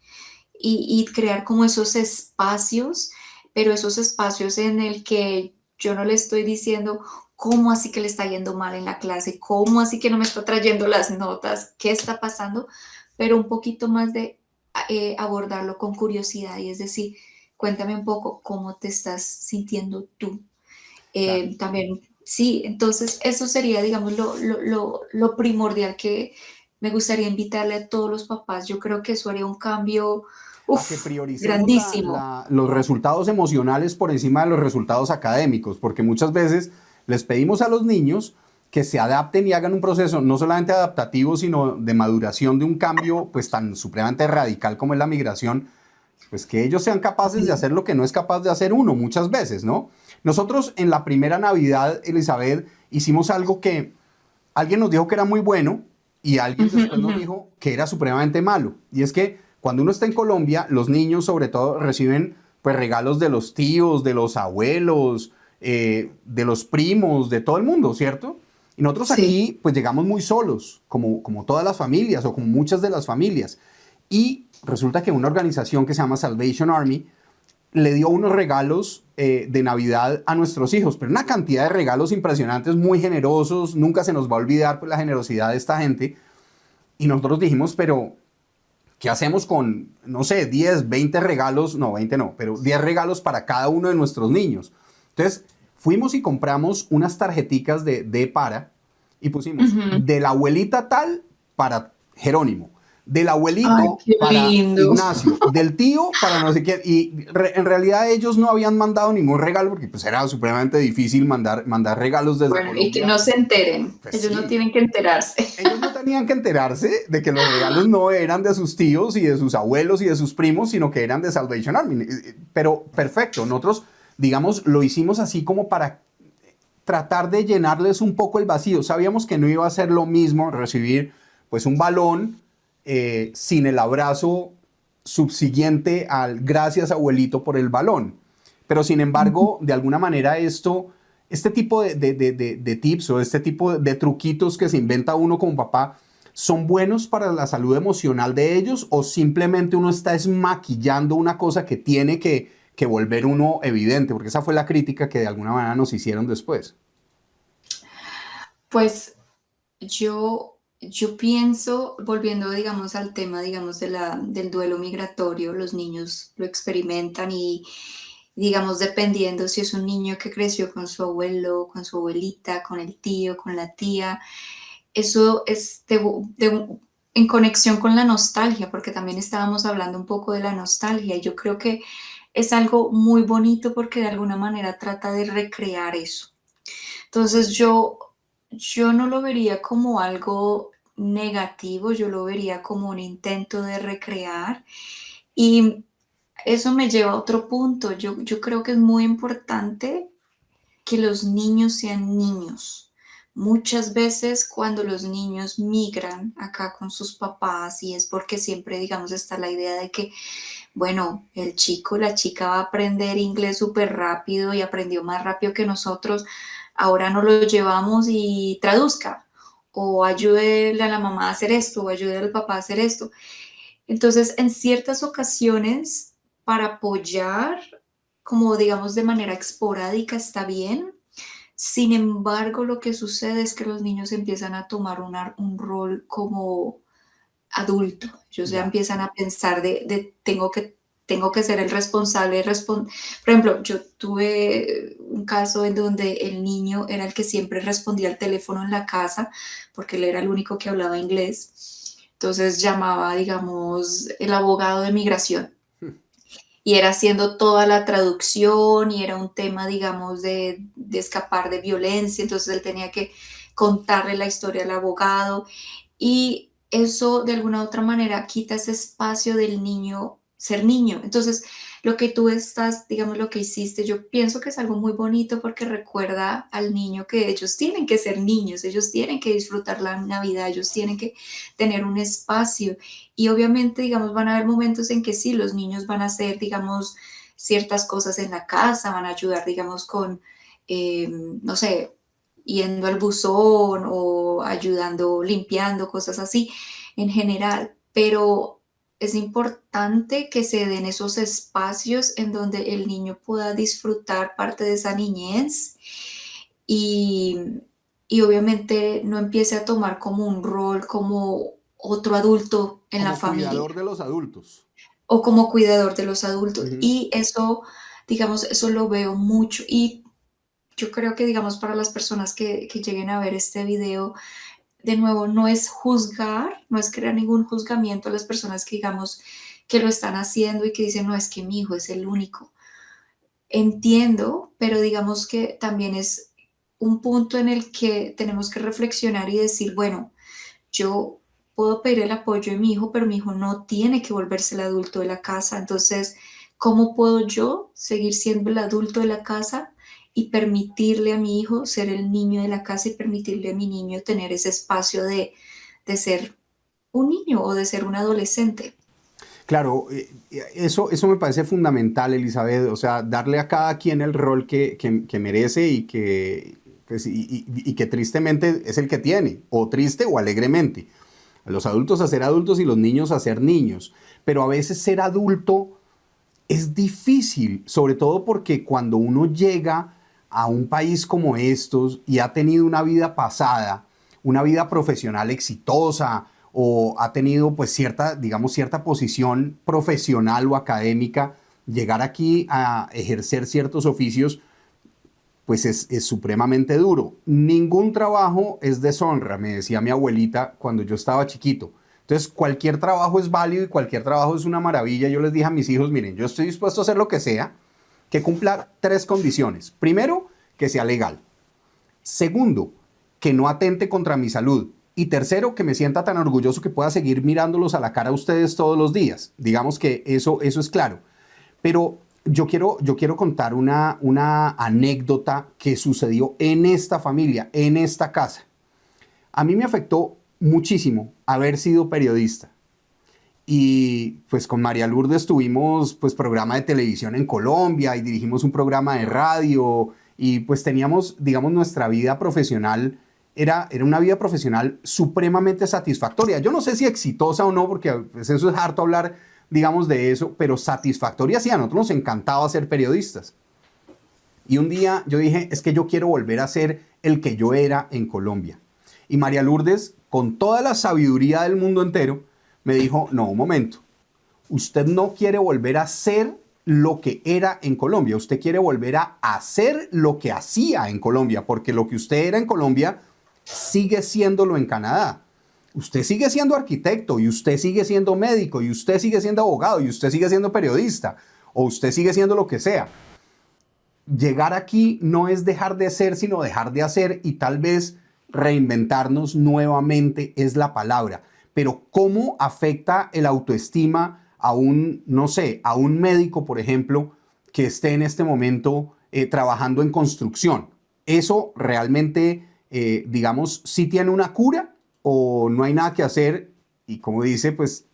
y crear como esos espacios, pero esos espacios en el que yo no le estoy diciendo cómo así que le está yendo mal en la clase, cómo así que no me está trayendo las notas, qué está pasando, pero un poquito más de abordarlo con curiosidad y es decir, cuéntame un poco cómo te estás sintiendo tú. Claro. También, sí, entonces eso sería, digamos, lo primordial que me gustaría invitarle a todos los papás. Yo creo que eso haría un cambio, A que uf, prioricemos grandísimo. los resultados emocionales por encima de los resultados académicos, porque muchas veces les pedimos a los niños que se adapten y hagan un proceso no solamente adaptativo, sino de maduración de un cambio pues tan supremamente radical como es la migración, pues que ellos sean capaces de Sí. hacer lo que no es capaz de hacer uno muchas veces, ¿no? Nosotros en la primera Navidad, Elizabeth, hicimos algo que alguien nos dijo que era muy bueno y alguien Ujú, después nos ujú. dijo que era supremamente malo. Y es que cuando uno está en Colombia, los niños sobre todo reciben pues regalos de los tíos, de los abuelos, de los primos, de todo el mundo, ¿cierto? Y nosotros Sí. aquí pues llegamos muy solos, como todas las familias o como muchas de las familias. Y resulta que una organización que se llama Salvation Army le dio unos regalos de Navidad a nuestros hijos, pero una cantidad de regalos impresionantes, muy generosos, nunca se nos va a olvidar pues, la generosidad de esta gente. Y nosotros dijimos, pero ¿qué hacemos con, no sé, 10, 20 regalos? No, 20 no, pero 10 regalos para cada uno de nuestros niños. Entonces, fuimos y compramos unas tarjeticas de para y pusimos Ujú. de la abuelita tal para Jerónimo, del Ay, abuelito qué para lindo. Ignacio, del tío para no sé quién. Y en realidad ellos no habían mandado ningún regalo porque pues era supremamente difícil mandar regalos desde Bueno, y que Colombia. no se enteren. Pues Ellos no sí, tienen que enterarse. ellos no tenían que enterarse de que los regalos no eran de sus tíos y de sus abuelos y de sus primos, sino que eran de Salvation Army. Pero perfecto, nosotros, digamos, lo hicimos así como para tratar de llenarles un poco el vacío. Sabíamos que no iba a ser lo mismo recibir pues un balón sin el abrazo subsiguiente al gracias abuelito por el balón. Pero sin embargo, de alguna manera este tipo de tips o este tipo de truquitos que se inventa uno como papá, ¿son buenos para la salud emocional de ellos o simplemente uno está maquillando una cosa que tiene que volver uno evidente? Porque esa fue la crítica que de alguna manera nos hicieron después. Pues yo pienso, volviendo, digamos, al tema, digamos, del duelo migratorio, los niños lo experimentan y, digamos, dependiendo si es un niño que creció con su abuelo, con su abuelita, con el tío, con la tía, eso es en conexión con la nostalgia, porque también estábamos hablando un poco de la nostalgia y yo creo que es algo muy bonito porque de alguna manera trata de recrear eso. Entonces yo no lo vería como algo negativo, yo lo vería como un intento de recrear y eso me lleva a otro punto. Yo creo que es muy importante que los niños sean niños. Muchas veces cuando los niños migran acá con sus papás y es porque siempre, digamos, está la idea de que, bueno, el chico, la chica va a aprender inglés súper rápido y aprendió más rápido que nosotros, ahora no lo llevamos y traduzca o ayúdele a la mamá a hacer esto o ayúdele al papá a hacer esto. Entonces, en ciertas ocasiones, para apoyar, como digamos de manera esporádica, está bien. Sin embargo, lo que sucede es que los niños empiezan a tomar un rol como adulto. Ellos ya Ya. empiezan a pensar tengo que ser el responsable. Por ejemplo, yo tuve un caso en donde el niño era el que siempre respondía al teléfono en la casa, porque él era el único que hablaba inglés. Entonces llamaba, digamos, el abogado de migración y era haciendo toda la traducción y era un tema, digamos, de escapar de violencia, entonces él tenía que contarle la historia al abogado y eso de alguna u otra manera quita ese espacio del niño ser niño. Entonces, lo que tú estás, digamos, lo que hiciste, yo pienso que es algo muy bonito porque recuerda al niño que ellos tienen que ser niños, ellos tienen que disfrutar la Navidad, ellos tienen que tener un espacio. Y obviamente, digamos, van a haber momentos en que sí, los niños van a hacer, digamos, ciertas cosas en la casa, van a ayudar, digamos, con, no sé, yendo al buzón o ayudando, limpiando, cosas así en general, pero es importante que se den esos espacios en donde el niño pueda disfrutar parte de esa niñez y, y obviamente no empiece a tomar como un rol como otro adulto en la Como familia cuidador de los adultos. o como cuidador de los adultos. Ujú. Y eso, digamos, eso lo veo mucho. Y yo creo que, digamos, para las personas que lleguen a ver este video, de nuevo, no es juzgar, no es crear ningún juzgamiento a las personas que, digamos, que lo están haciendo y que dicen, no, es que mi hijo es el único. Entiendo, pero digamos que también es un punto en el que tenemos que reflexionar y decir, bueno, yo puedo pedir el apoyo de mi hijo, pero mi hijo no tiene que volverse el adulto de la casa. Entonces, ¿cómo puedo yo seguir siendo el adulto de la casa y permitirle a mi hijo ser el niño de la casa y permitirle a mi niño tener ese espacio de ser un niño o de ser un adolescente? Claro, eso me parece fundamental, Elizabeth, o sea, darle a cada quien el rol que merece y que, pues, y que tristemente es el que tiene, o triste o alegremente. Los adultos a ser adultos y los niños a ser niños. Pero a veces ser adulto es difícil, sobre todo porque cuando uno llega a un país como estos y ha tenido una vida pasada, una vida profesional exitosa o ha tenido pues cierta, digamos, cierta posición profesional o académica, llegar aquí a ejercer ciertos oficios pues es supremamente duro. Ningún trabajo es deshonra, me decía mi abuelita cuando yo estaba chiquito. Entonces, cualquier trabajo es válido y cualquier trabajo es una maravilla. Yo les dije a mis hijos, miren, yo estoy dispuesto a hacer lo que sea, que cumpla tres condiciones. Primero, que sea legal. Segundo, que no atente contra mi salud. Y tercero, que me sienta tan orgulloso que pueda seguir mirándolos a la cara a ustedes todos los días. Digamos que eso es claro. Pero yo quiero contar una anécdota que sucedió en esta familia, en esta casa. A mí me afectó muchísimo haber sido periodista. Y pues con María Lourdes tuvimos pues programa de televisión en Colombia y dirigimos un programa de radio y pues teníamos, digamos, nuestra vida profesional, era una vida profesional supremamente satisfactoria. Yo no sé si exitosa o no, porque pues, eso es harto hablar, digamos, de eso, pero satisfactoria sí, a nosotros nos encantaba ser periodistas. Y un día yo dije, es que yo quiero volver a ser el que yo era en Colombia. Y María Lourdes, con toda la sabiduría del mundo entero, me dijo, no, un momento, usted no quiere volver a ser lo que era en Colombia, usted quiere volver a hacer lo que hacía en Colombia, porque lo que usted era en Colombia sigue siéndolo en Canadá. Usted sigue siendo arquitecto y usted sigue siendo médico y usted sigue siendo abogado y usted sigue siendo periodista o usted sigue siendo lo que sea. Llegar aquí no es dejar de ser, sino dejar de hacer y tal vez reinventarnos nuevamente es la palabra. Pero ¿cómo afecta el autoestima a un, no sé, a un médico, por ejemplo, que esté en este momento trabajando en construcción? ¿Eso realmente, digamos, sí tiene una cura o no hay nada que hacer? Y como dice, pues,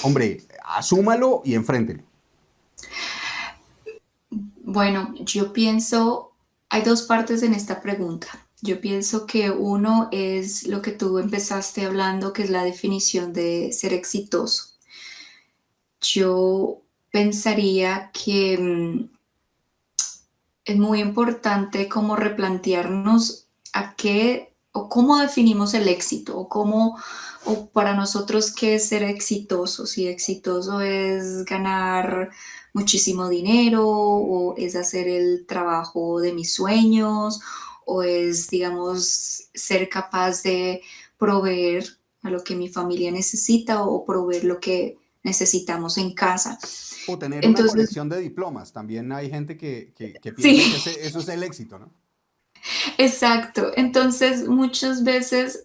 hombre, asúmalo y enfréntelo. Bueno, yo pienso, hay dos partes en esta pregunta. Yo pienso que uno es lo que tú empezaste hablando, que es la definición de ser exitoso. Yo pensaría que es muy importante como replantearnos a qué o cómo definimos el éxito o cómo o para nosotros qué es ser exitoso. Si exitoso es ganar muchísimo dinero o es hacer el trabajo de mis sueños o es, digamos, ser capaz de proveer a lo que mi familia necesita o proveer lo que necesitamos en casa. O tener una Entonces, colección de diplomas. También hay gente que piensa que sí. eso es el éxito, ¿no? Exacto. Entonces, muchas veces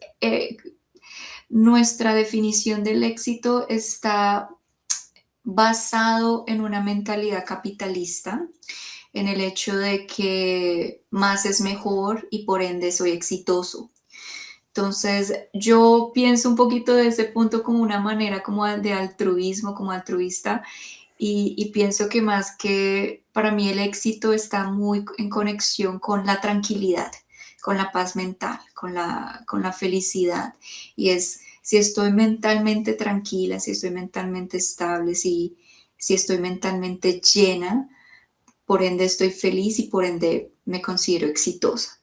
nuestra definición del éxito está basado en una mentalidad capitalista, en el hecho de que más es mejor y por ende soy exitoso. Entonces, yo pienso un poquito de ese punto como una manera como de altruismo, como altruista, y pienso que más que para mí el éxito está muy en conexión con la tranquilidad, con la paz mental, con la felicidad. Y es si estoy mentalmente tranquila, si estoy mentalmente estable, si estoy mentalmente llena, por ende estoy feliz y por ende me considero exitosa.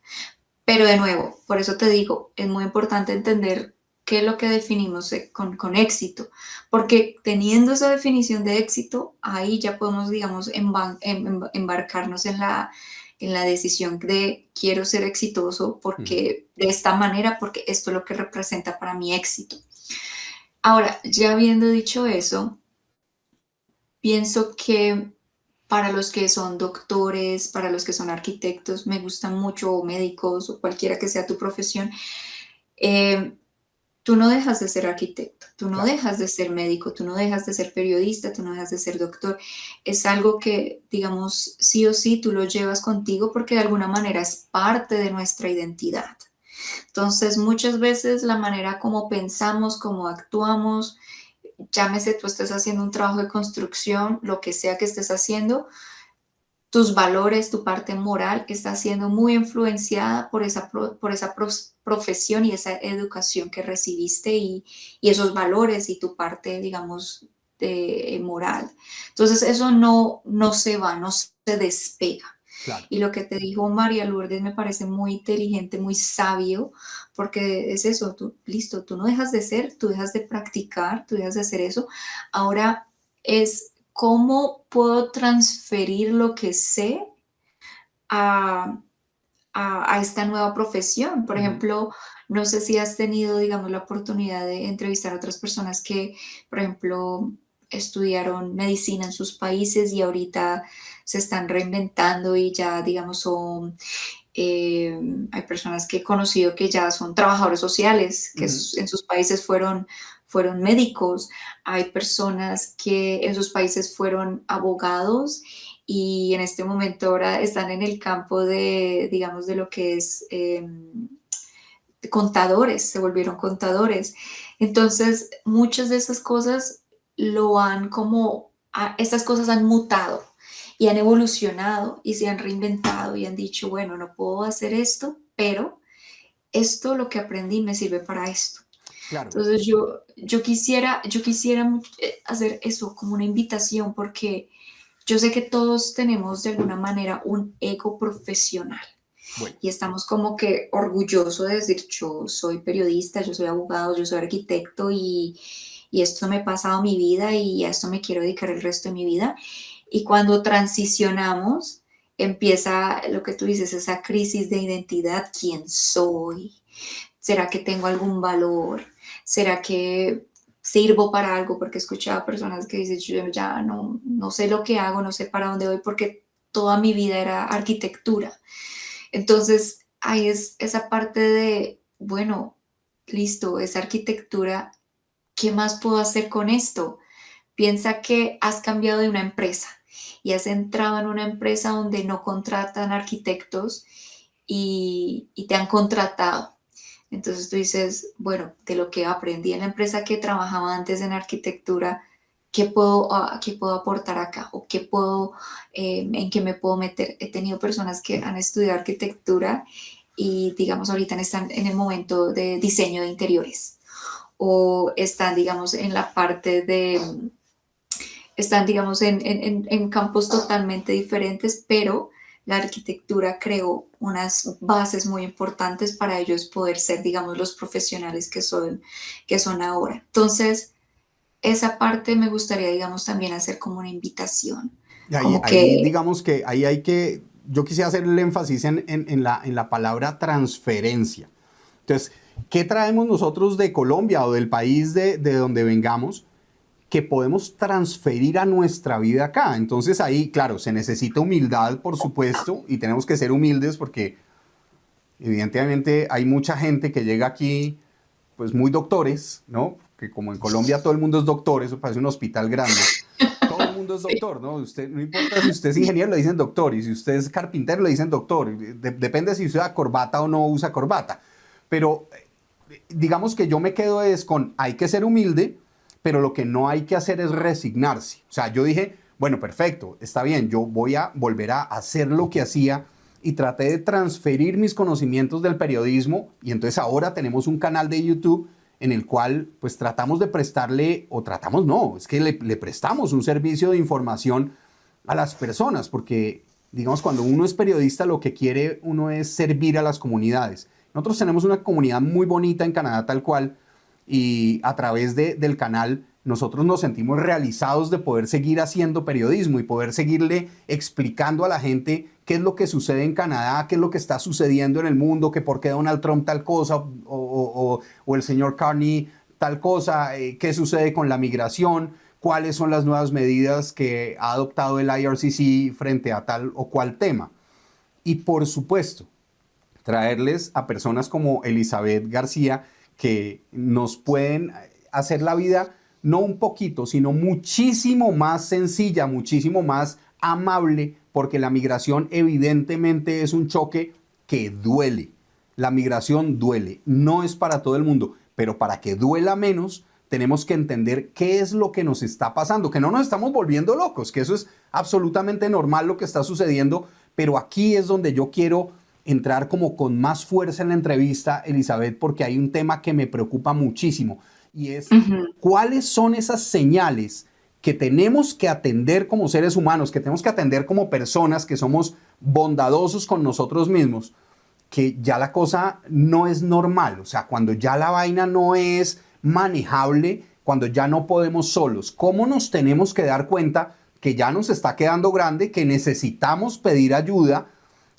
Pero de nuevo, por eso te digo, es muy importante entender qué es lo que definimos con éxito, porque teniendo esa definición de éxito, ahí ya podemos, digamos, embarcarnos en la decisión de quiero ser exitoso Ujú. porque de esta manera, porque esto es lo que representa para mi éxito. Ahora, ya habiendo dicho eso, pienso que para los que son doctores, para los que son arquitectos, me gustan mucho, o médicos, o cualquiera que sea tu profesión, eh, tú no dejas de ser arquitecto, tú no Claro. dejas de ser médico, tú no dejas de ser periodista, tú no dejas de ser doctor. Es algo que, digamos, sí o sí tú lo llevas contigo porque de alguna manera es parte de nuestra identidad. Entonces, muchas veces la manera como pensamos, como actuamos, llámese tú estés haciendo un trabajo de construcción, lo que sea que estés haciendo, tus valores, tu parte moral está siendo muy influenciada por por esa profesión y esa educación que recibiste y esos valores y tu parte, digamos, de moral. Entonces, eso no se va, no se despega. Claro. Y lo que te dijo María Lourdes me parece muy inteligente, muy sabio, porque es eso, tú, listo, tú no dejas de ser, tú dejas de practicar, tú dejas de hacer eso. Ahora es cómo puedo transferir lo que sé a, a esta nueva profesión. Por Ujú. ejemplo, no sé si has tenido, digamos, la oportunidad de entrevistar a otras personas que, por ejemplo, estudiaron medicina en sus países y ahorita se están reinventando y ya, digamos, son, hay personas que he conocido que ya son trabajadores sociales, que Ujú. en sus países fueron médicos, hay personas que en sus países fueron abogados y en este momento ahora están en el campo de, digamos, de lo que es contadores, se volvieron contadores. Entonces, muchas de esas cosas lo han como, estas cosas han mutado y han evolucionado y se han reinventado y han dicho, bueno, no puedo hacer esto, pero esto lo que aprendí me sirve para esto. Claro. Entonces yo quisiera hacer eso como una invitación porque yo sé que todos tenemos de alguna manera un ego profesional Bueno. y estamos como que orgullosos de decir yo soy periodista, yo soy abogado, yo soy arquitecto y esto me ha pasado mi vida y a esto me quiero dedicar el resto de mi vida. Y cuando transicionamos, empieza lo que tú dices, esa crisis de identidad, ¿quién soy? ¿Será que tengo algún valor? ¿Será que sirvo para algo? Porque he escuchado a personas que dicen, yo ya no sé lo que hago, no sé para dónde voy, porque toda mi vida era arquitectura. Entonces, ahí es esa parte de, bueno, listo, es arquitectura, ¿qué más puedo hacer con esto? Piensa que has cambiado de una empresa y has entrado en una empresa donde no contratan arquitectos y te han contratado. Entonces tú dices, bueno, de lo que aprendí en la empresa que trabajaba antes en arquitectura, qué puedo aportar acá? ¿O qué puedo, en qué me puedo meter? He tenido personas que han estudiado arquitectura y, digamos, ahorita están en el momento de diseño de interiores o están, digamos, en la parte de, están, digamos, en campos totalmente diferentes, pero la arquitectura creó unas bases muy importantes para ellos poder ser, digamos, los profesionales que son ahora. Entonces, esa parte me gustaría, digamos, también hacer como una invitación, Y ahí, como ahí que, digamos que ahí hay que, yo quisiera hacer el énfasis en la palabra transferencia. Entonces, ¿qué traemos nosotros de Colombia o del país de donde vengamos que podemos transferir a nuestra vida acá? Entonces ahí, claro, se necesita humildad, por supuesto, y tenemos que ser humildes porque evidentemente hay mucha gente que llega aquí, pues muy doctores, ¿no? Que como en Colombia todo el mundo es doctor, eso parece un hospital grande. mundo es Sí. doctor, ¿no? Usted, no importa si usted es ingeniero, le dicen doctor, y si usted es carpintero, le dicen doctor. Depende si usa corbata o no usa corbata. Pero digamos que yo me quedo es con, hay que ser humilde, pero lo que no hay que hacer es resignarse. O sea, yo dije, bueno, perfecto, está bien, yo voy a volver a hacer lo que hacía y traté de transferir mis conocimientos del periodismo y entonces ahora tenemos un canal de YouTube en el cual pues tratamos de prestarle, o tratamos no, es que le prestamos un servicio de información a las personas, porque digamos cuando uno es periodista lo que quiere uno es servir a las comunidades. Nosotros tenemos una comunidad muy bonita en Canadá tal cual y a través del canal nosotros nos sentimos realizados de poder seguir haciendo periodismo y poder seguirle explicando a la gente qué es lo que sucede en Canadá, qué es lo que está sucediendo en el mundo, que por qué Donald Trump tal cosa o el señor Carney tal cosa, qué sucede con la migración, cuáles son las nuevas medidas que ha adoptado el IRCC frente a tal o cual tema. Y por supuesto, traerles a personas como Elizabeth García que nos pueden hacer la vida no un poquito, sino muchísimo más sencilla, muchísimo más amable, porque la migración evidentemente es un choque que duele. La migración duele, no es para todo el mundo, pero para que duela menos, tenemos que entender qué es lo que nos está pasando, que no nos estamos volviendo locos, que eso es absolutamente normal lo que está sucediendo, pero aquí es donde yo quiero entrar como con más fuerza en la entrevista, Elizabeth, porque hay un tema que me preocupa muchísimo y es Ujú. cuáles son esas señales que tenemos que atender como seres humanos, que tenemos que atender como personas que somos bondadosos con nosotros mismos, que ya la cosa no es normal, o sea, cuando ya la vaina no es manejable, cuando ya no podemos solos, ¿cómo nos tenemos que dar cuenta que ya nos está quedando grande, que necesitamos pedir ayuda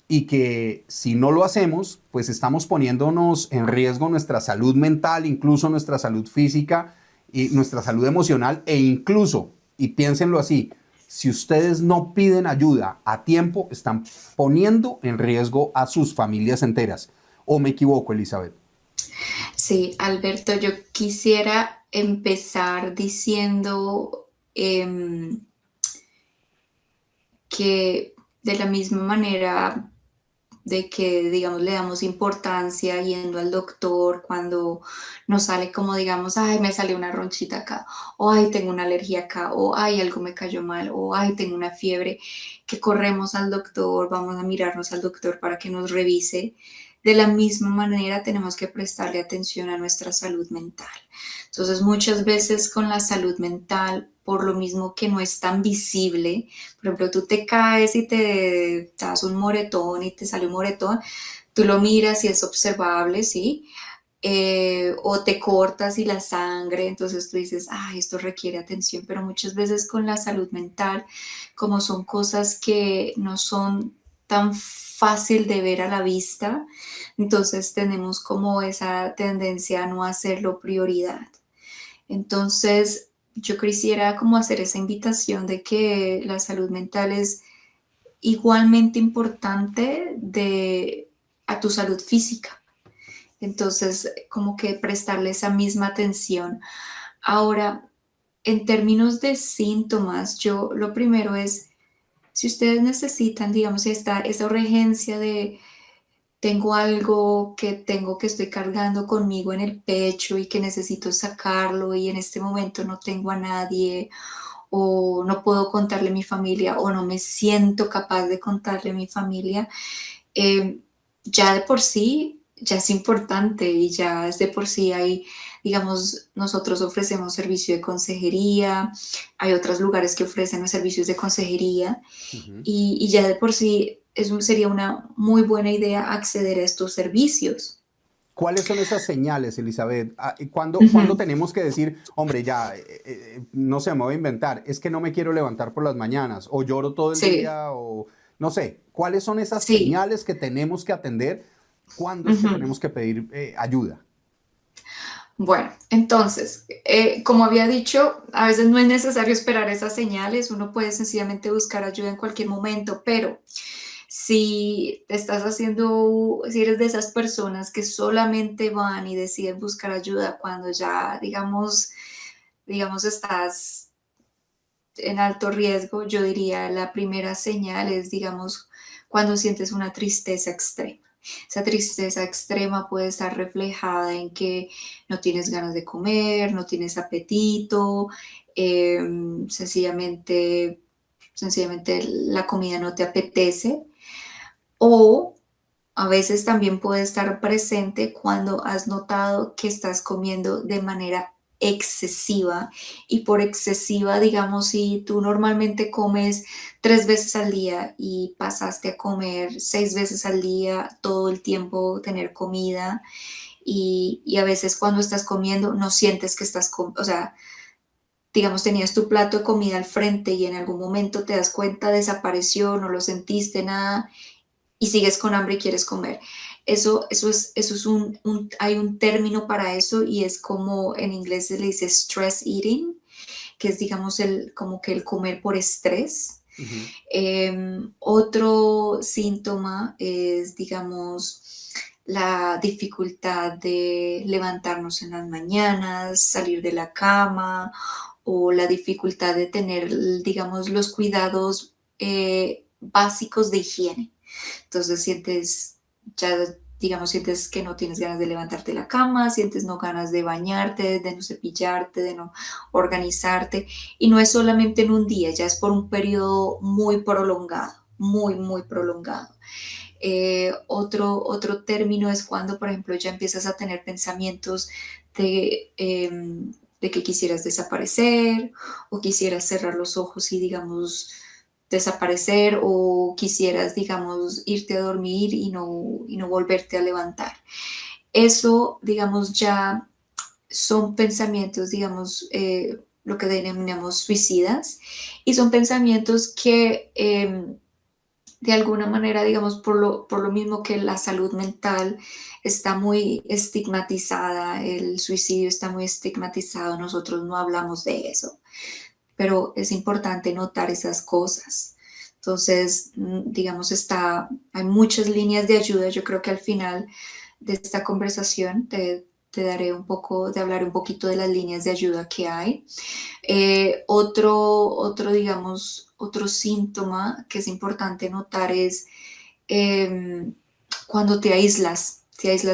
y que si no lo hacemos, pues estamos poniéndonos en riesgo nuestra salud mental, incluso nuestra salud física y nuestra salud emocional e incluso, y piénsenlo así, si ustedes no piden ayuda a tiempo, están poniendo en riesgo a sus familias enteras? ¿O me equivoco, Elizabeth? Sí, Alberto, yo quisiera empezar diciendo que de la misma manera de que, digamos, le damos importancia yendo al doctor cuando nos sale como, digamos, ay, me salió una ronchita acá, o ay, tengo una alergia acá, o ay, algo me cayó mal, o ay, tengo una fiebre, que corremos al doctor, vamos a mirarnos al doctor para que nos revise. De la misma manera tenemos que prestarle atención a nuestra salud mental. Entonces, muchas veces con la salud mental, por lo mismo que no es tan visible, por ejemplo, tú te caes y te das un moretón y te sale un moretón, tú lo miras y es observable, ¿sí? O te cortas y la sangre, entonces tú dices, ah, esto requiere atención, pero muchas veces con la salud mental, como son cosas que no son tan fácil de ver a la vista, entonces tenemos como esa tendencia a no hacerlo prioridad. Entonces, yo quisiera como hacer esa invitación de que la salud mental es igualmente importante a tu salud física. Entonces, como que prestarle esa misma atención. Ahora, en términos de síntomas, yo lo primero es, si ustedes necesitan, digamos, esta urgencia de tengo algo que tengo que estoy cargando conmigo en el pecho y que necesito sacarlo y en este momento no tengo a nadie o no puedo contarle a mi familia o no me siento capaz de contarle a mi familia, eh, ya de por sí, ya es importante y ya es de por sí hay, digamos, nosotros ofrecemos servicio de consejería, hay otros lugares que ofrecen los servicios de consejería Ujú. y ya de por sí sería una muy buena idea acceder a estos servicios. ¿Cuáles son esas señales, Elizabeth? ¿Cuándo Ujú. tenemos que decir, hombre, ya, no sé, me voy a inventar, es que no me quiero levantar por las mañanas, o lloro todo el Sí, día, o no sé, ¿cuáles son esas sí. señales que tenemos que atender? ¿Cuándo es que Ujú. tenemos que pedir ayuda? Bueno, entonces, como había dicho, a veces no es necesario esperar esas señales, uno puede sencillamente buscar ayuda en cualquier momento, pero si te estás haciendo, si eres de esas personas que solamente van y deciden buscar ayuda cuando ya, digamos, estás en alto riesgo, yo diría la primera señal es, digamos, cuando sientes una tristeza extrema. Esa tristeza extrema puede estar reflejada en que no tienes ganas de comer, no tienes apetito, sencillamente, sencillamente la comida no te apetece, o a veces también puede estar presente cuando has notado que estás comiendo de manera excesiva. Y por excesiva, digamos, si tú normalmente comes 3 veces al día y pasaste a comer 6 veces al día, todo el tiempo tener comida, y a veces cuando estás comiendo no sientes que estás, o sea, digamos, tenías tu plato de comida al frente y en algún momento te das cuenta, desapareció, no lo sentiste, nada, y sigues con hambre y quieres comer. Eso es hay un término para eso, y es como en inglés se le dice stress eating, que es, digamos, como que el comer por estrés. Ujú. Otro síntoma es, digamos, la dificultad de levantarnos en las mañanas, salir de la cama, o la dificultad de tener, digamos, los cuidados básicos de higiene. Entonces sientes, ya digamos, sientes que no tienes ganas de levantarte de la cama, sientes no ganas de bañarte, de no cepillarte, de no organizarte. Y no es solamente en un día, ya es por un periodo muy prolongado, muy, muy prolongado. Otro término es cuando, por ejemplo, ya empiezas a tener pensamientos de que quisieras desaparecer, o quisieras cerrar los ojos y, digamos, desaparecer, o quisieras, digamos, irte a dormir y no volverte a levantar. Eso, digamos, ya son pensamientos, digamos, lo que denominamos suicidas, y son pensamientos que de alguna manera, digamos, por lo mismo que la salud mental está muy estigmatizada, el suicidio está muy estigmatizado, nosotros no hablamos de eso, pero es importante notar esas cosas. Entonces, digamos, hay muchas líneas de ayuda. Yo creo que al final de esta conversación te daré un poco, de hablar un poquito de las líneas de ayuda que hay. Digamos, otro síntoma que es importante notar es cuando te aíslas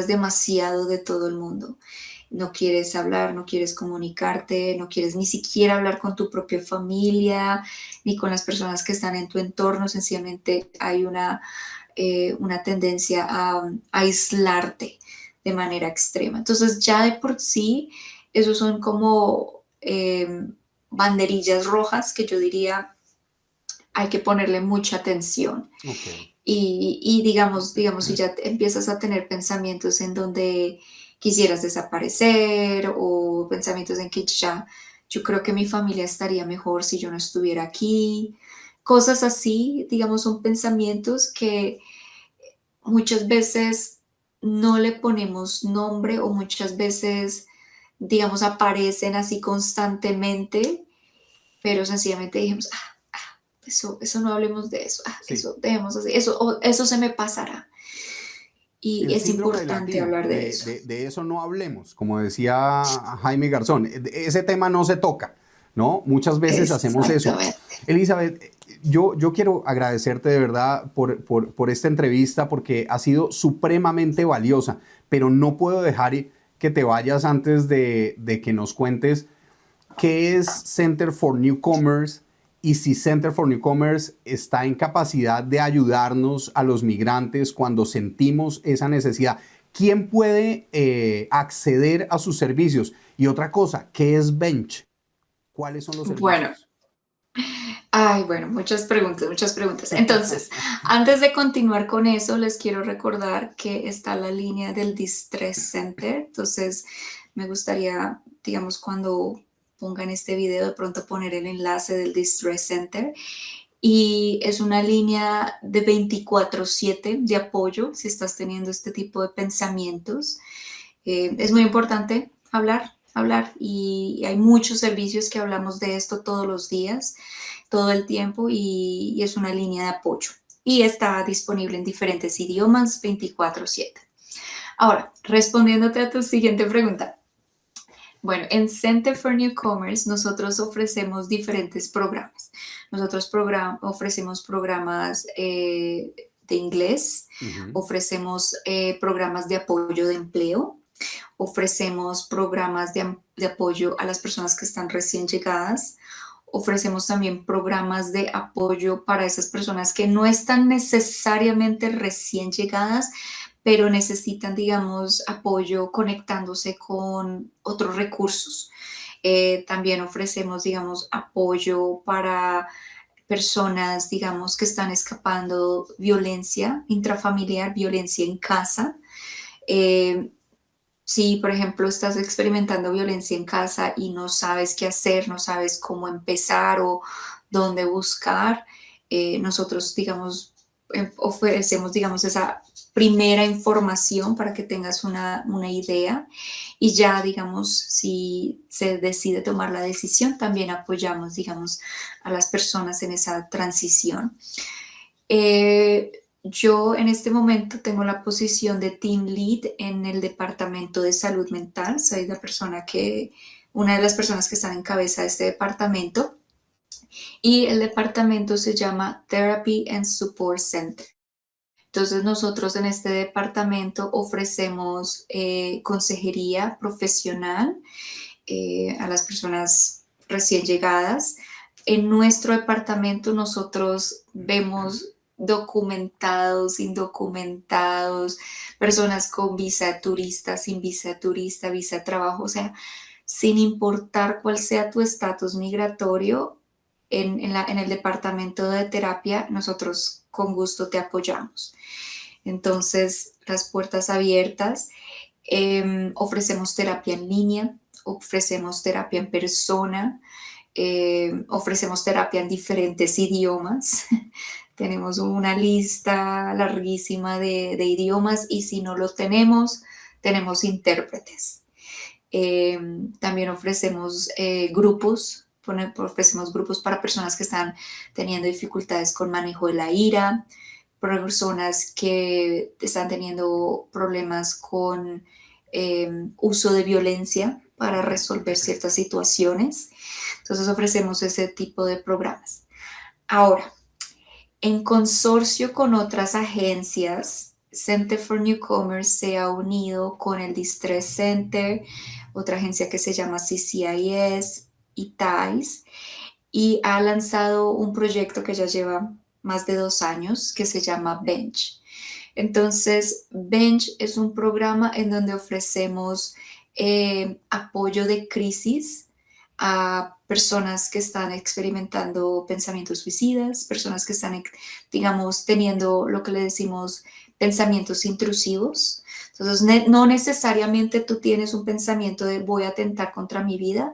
demasiado de todo el mundo. No quieres hablar, no quieres comunicarte, no quieres ni siquiera hablar con tu propia familia, ni con las personas que están en tu entorno. Sencillamente hay una tendencia a aislarte de manera extrema. Entonces, ya de por sí, esos son como banderillas rojas que yo diría hay que ponerle mucha atención. Ok. Y digamos, si ya empiezas a tener pensamientos en donde quisieras desaparecer, o pensamientos en que ya, yo creo que mi familia estaría mejor si yo no estuviera aquí, cosas así, digamos, son pensamientos que muchas veces no le ponemos nombre, o muchas veces, digamos, aparecen así constantemente, pero sencillamente dijimos, eso no hablemos de eso, Sí. eso debemos hacer, eso se me pasará. Y El es síndrome importante latino, hablar de eso. de eso no hablemos, como decía Jaime Garzón, ese tema no se toca, ¿no? Muchas veces hacemos eso. Exactamente. Elizabeth, yo quiero agradecerte de verdad por esta entrevista, porque ha sido supremamente valiosa, pero no puedo dejar que te vayas antes de que nos cuentes qué es Center for Newcomers, y si Center for Newcomers está en capacidad de ayudarnos a los migrantes cuando sentimos esa necesidad. ¿Quién puede acceder a sus servicios? Y otra cosa, ¿qué es Bench? ¿Cuáles son los Bueno, servicios? bueno, muchas preguntas, muchas preguntas. Entonces, antes de continuar con eso, les quiero recordar que está la línea del Distress Center. Entonces, me gustaría, digamos, cuando pongan este video, de pronto poner el enlace del Distress Center. Y es una línea de 24/7 de apoyo si estás teniendo este tipo de pensamientos. Es muy importante hablar, y hay muchos servicios que hablamos de esto todos los días, todo el tiempo, y es una línea de apoyo. Y está disponible en diferentes idiomas 24/7. Ahora, respondiéndote a tu siguiente pregunta, Bueno, en Center for Newcomers nosotros ofrecemos diferentes programas. Nosotros ofrecemos programas de inglés, Ujú. ofrecemos programas de apoyo de empleo, ofrecemos programas de apoyo a las personas que están recién llegadas, ofrecemos también programas de apoyo para esas personas que no están necesariamente recién llegadas, pero necesitan, digamos, apoyo conectándose con otros recursos. También ofrecemos, digamos, apoyo para personas, digamos, que están escapando violencia intrafamiliar, violencia en casa. Eh, si, por ejemplo, estás experimentando violencia en casa y no sabes qué hacer, no sabes cómo empezar o dónde buscar, nosotros, digamos, ofrecemos, digamos, esa primera información para que tengas una idea y ya, digamos, si se decide tomar la decisión, también apoyamos, digamos, a las personas en esa transición. Eh, yo en este momento tengo la posición de Team Lead en el Departamento de Salud Mental. Soy una de las personas que están en cabeza de este departamento. Y el departamento se llama Therapy and Support Center. Entonces nosotros en este departamento ofrecemos consejería profesional a las personas recién llegadas. En nuestro departamento nosotros vemos documentados, indocumentados, personas con visa de turista, sin visa de turista, visa de trabajo, o sea, sin importar cuál sea tu estatus migratorio, en el departamento de terapia nosotros con gusto te apoyamos. Entonces, las puertas abiertas. Ofrecemos terapia en línea, ofrecemos terapia en persona, ofrecemos terapia en diferentes idiomas. Tenemos una lista larguísima de idiomas y si no lo tenemos, tenemos intérpretes. También ofrecemos ofrecemos grupos para personas que están teniendo dificultades con manejo de la ira, personas que están teniendo problemas con uso de violencia para resolver ciertas situaciones. Entonces ofrecemos ese tipo de programas. Ahora, en consorcio con otras agencias, Center for Newcomers se ha unido con el Distress Center, otra agencia que se llama CCIS y TIES, y ha lanzado un proyecto que ya lleva más de 2 años que se llama Bench. Entonces, Bench es un programa en donde ofrecemos apoyo de crisis a personas que están experimentando pensamientos suicidas, personas que están, digamos, teniendo lo que le decimos pensamientos intrusivos. Entonces, no necesariamente tú tienes un pensamiento de voy a atentar contra mi vida,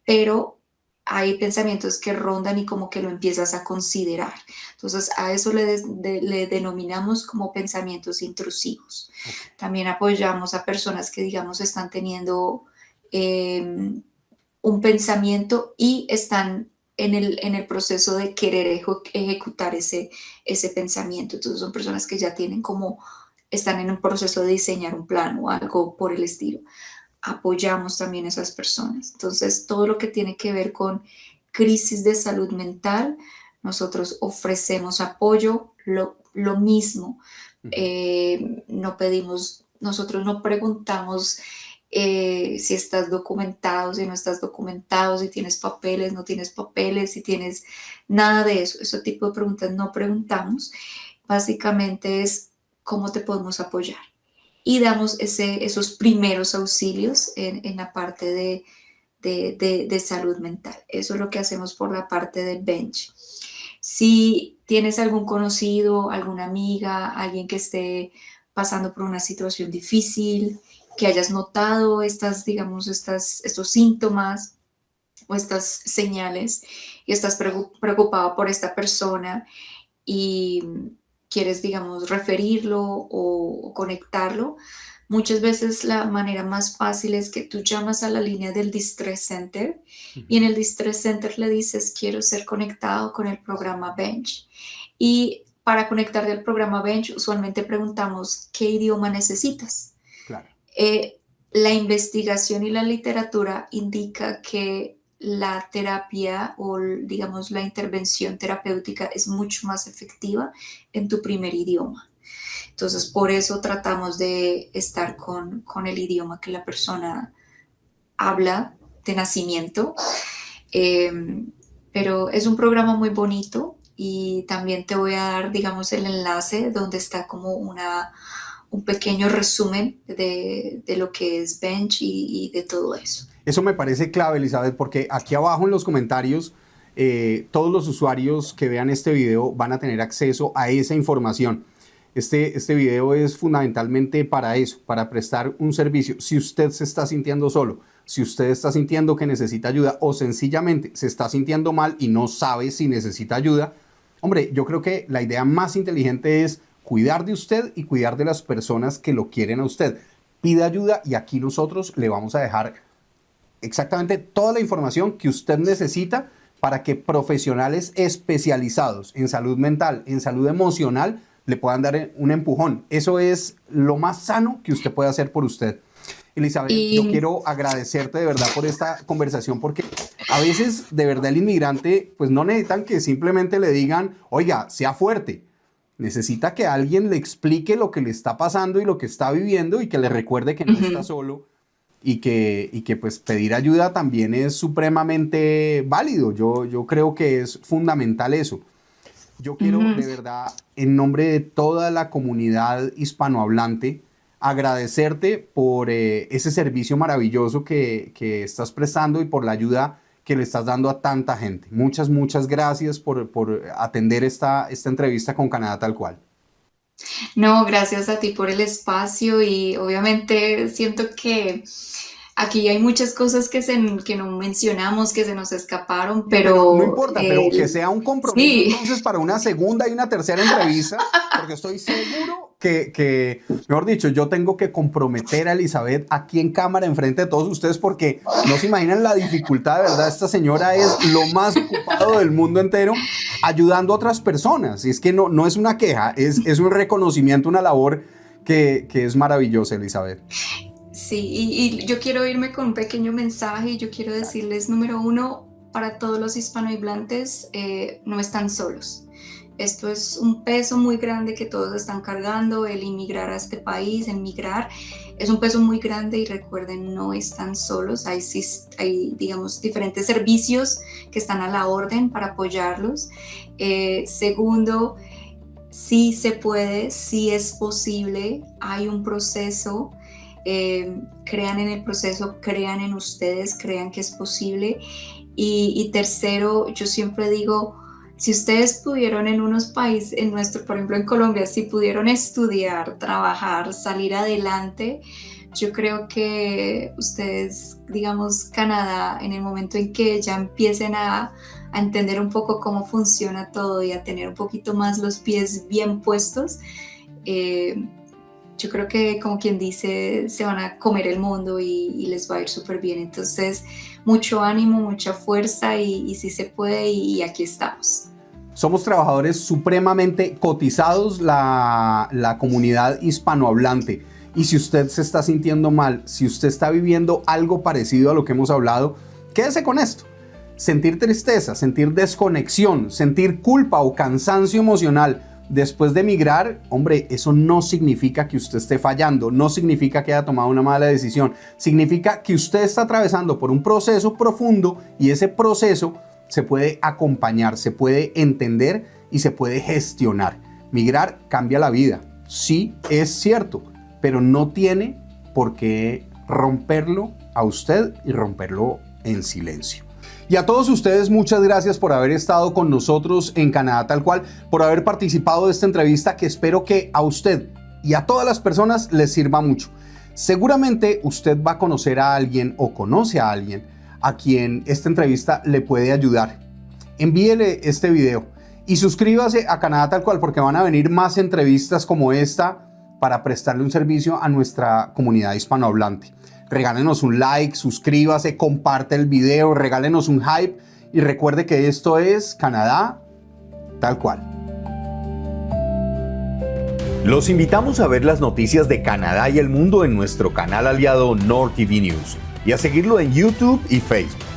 pero hay pensamientos que rondan y como que lo empiezas a considerar. Entonces, a eso le denominamos como pensamientos intrusivos. Ok. También apoyamos a personas que, digamos, están teniendo un pensamiento y están en el proceso de querer ejecutar ese pensamiento. Entonces, son personas que ya están en un proceso de diseñar un plan o algo por el estilo. Apoyamos también a esas personas. Entonces, todo lo que tiene que ver con crisis de salud mental, nosotros ofrecemos apoyo, lo mismo. Ujú. Nosotros no preguntamos si estás documentado, si no estás documentado, si tienes papeles, no tienes papeles, si tienes nada de eso. Ese tipo de preguntas no preguntamos. Básicamente es cómo te podemos apoyar y damos esos primeros auxilios en la parte de salud mental. Eso es lo que hacemos por la parte de Bench. Si tienes algún conocido, alguna amiga, alguien que esté pasando por una situación difícil, que hayas notado digamos, estos síntomas o estas señales y estás preocupado por esta persona y quieres, digamos, referirlo o conectarlo, muchas veces la manera más fácil es que tú llamas a la línea del Distress Center y en Ujú. el Distress Center le dices, quiero ser conectado con el programa Bench. Y para conectarte al programa Bench, usualmente preguntamos, ¿qué idioma necesitas? Claro. la investigación y la literatura indica que la terapia o, digamos, la intervención terapéutica es mucho más efectiva en tu primer idioma. Entonces, por eso tratamos de estar con el idioma que la persona habla de nacimiento. Pero es un programa muy bonito y también te voy a dar, digamos, el enlace donde está como un pequeño resumen de lo que es Bench y de todo eso. Eso me parece clave, Elizabeth, porque aquí abajo en los comentarios todos los usuarios que vean este video van a tener acceso a esa información. Este video es fundamentalmente para eso, para prestar un servicio. Si usted se está sintiendo solo, si usted está sintiendo que necesita ayuda o sencillamente se está sintiendo mal y no sabe si necesita ayuda, hombre, yo creo que la idea más inteligente es cuidar de usted y cuidar de las personas que lo quieren a usted. Pide ayuda y aquí nosotros le vamos a dejar exactamente toda la información que usted necesita para que profesionales especializados en salud mental, en salud emocional, le puedan dar un empujón. Eso es lo más sano que usted puede hacer por usted. Elizabeth, yo quiero agradecerte de verdad por esta conversación, porque a veces de verdad el inmigrante pues no necesitan que simplemente le digan, oiga, sea fuerte. Necesita que alguien le explique lo que le está pasando y lo que está viviendo y que le recuerde que no está solo y que pues pedir ayuda también es supremamente válido. Yo creo que es fundamental eso. Yo quiero de verdad, en nombre de toda la comunidad hispanohablante, agradecerte por ese servicio maravilloso que estás prestando y por la ayuda que le estás dando a tanta gente. Muchas, muchas gracias por atender esta entrevista con Canadá Tal Cual. No, gracias a ti por el espacio y obviamente siento que aquí hay muchas cosas que no mencionamos, que se nos escaparon, pero... No importa, pero que sea un compromiso entonces para una segunda y una tercera entrevista, porque estoy seguro que, mejor dicho, yo tengo que comprometer a Elizabeth aquí en cámara, enfrente de todos ustedes, porque no se imaginan la dificultad, de verdad, esta señora es lo más ocupado del mundo entero, ayudando a otras personas, y es que no es una queja, es un reconocimiento, una labor que es maravillosa, Elizabeth. Sí, y yo quiero irme con un pequeño mensaje y yo quiero decirles, número uno, para todos los hispanohablantes, no están solos. Esto es un peso muy grande que todos están cargando, el inmigrar a este país, el migrar, es un peso muy grande y recuerden, no están solos, hay digamos, diferentes servicios que están a la orden para apoyarlos. Segundo, sí se puede, sí es posible, hay un proceso. Crean en el proceso, crean en ustedes, crean que es posible. Y tercero, yo siempre digo, si ustedes pudieron en unos países, por ejemplo en Colombia, si pudieron estudiar, trabajar, salir adelante, yo creo que ustedes, digamos, Canadá, en el momento en que ya empiecen a entender un poco cómo funciona todo y a tener un poquito más los pies bien puestos, yo creo que, como quien dice, se van a comer el mundo y les va a ir súper bien. Entonces, mucho ánimo, mucha fuerza y sí se puede y aquí estamos. Somos trabajadores supremamente cotizados, la comunidad hispanohablante. Y si usted se está sintiendo mal, si usted está viviendo algo parecido a lo que hemos hablado, quédese con esto. Sentir tristeza, sentir desconexión, sentir culpa o cansancio emocional después de emigrar, hombre, eso no significa que usted esté fallando, no significa que haya tomado una mala decisión, significa que usted está atravesando por un proceso profundo y ese proceso se puede acompañar, se puede entender y se puede gestionar. Migrar cambia la vida, sí, es cierto, pero no tiene por qué romperlo a usted y romperlo en silencio. Y a todos ustedes, muchas gracias por haber estado con nosotros en Canadá Tal Cual, por haber participado de esta entrevista que espero que a usted y a todas las personas les sirva mucho. Seguramente usted va a conocer a alguien o conoce a alguien a quien esta entrevista le puede ayudar. Envíele este video y suscríbase a Canadá Tal Cual porque van a venir más entrevistas como esta para prestarle un servicio a nuestra comunidad hispanohablante. Regálenos un like, suscríbase, comparte el video, regálenos un hype y recuerde que esto es Canadá Tal Cual. Los invitamos a ver las noticias de Canadá y el mundo en nuestro canal aliado NordTV News y a seguirlo en YouTube y Facebook.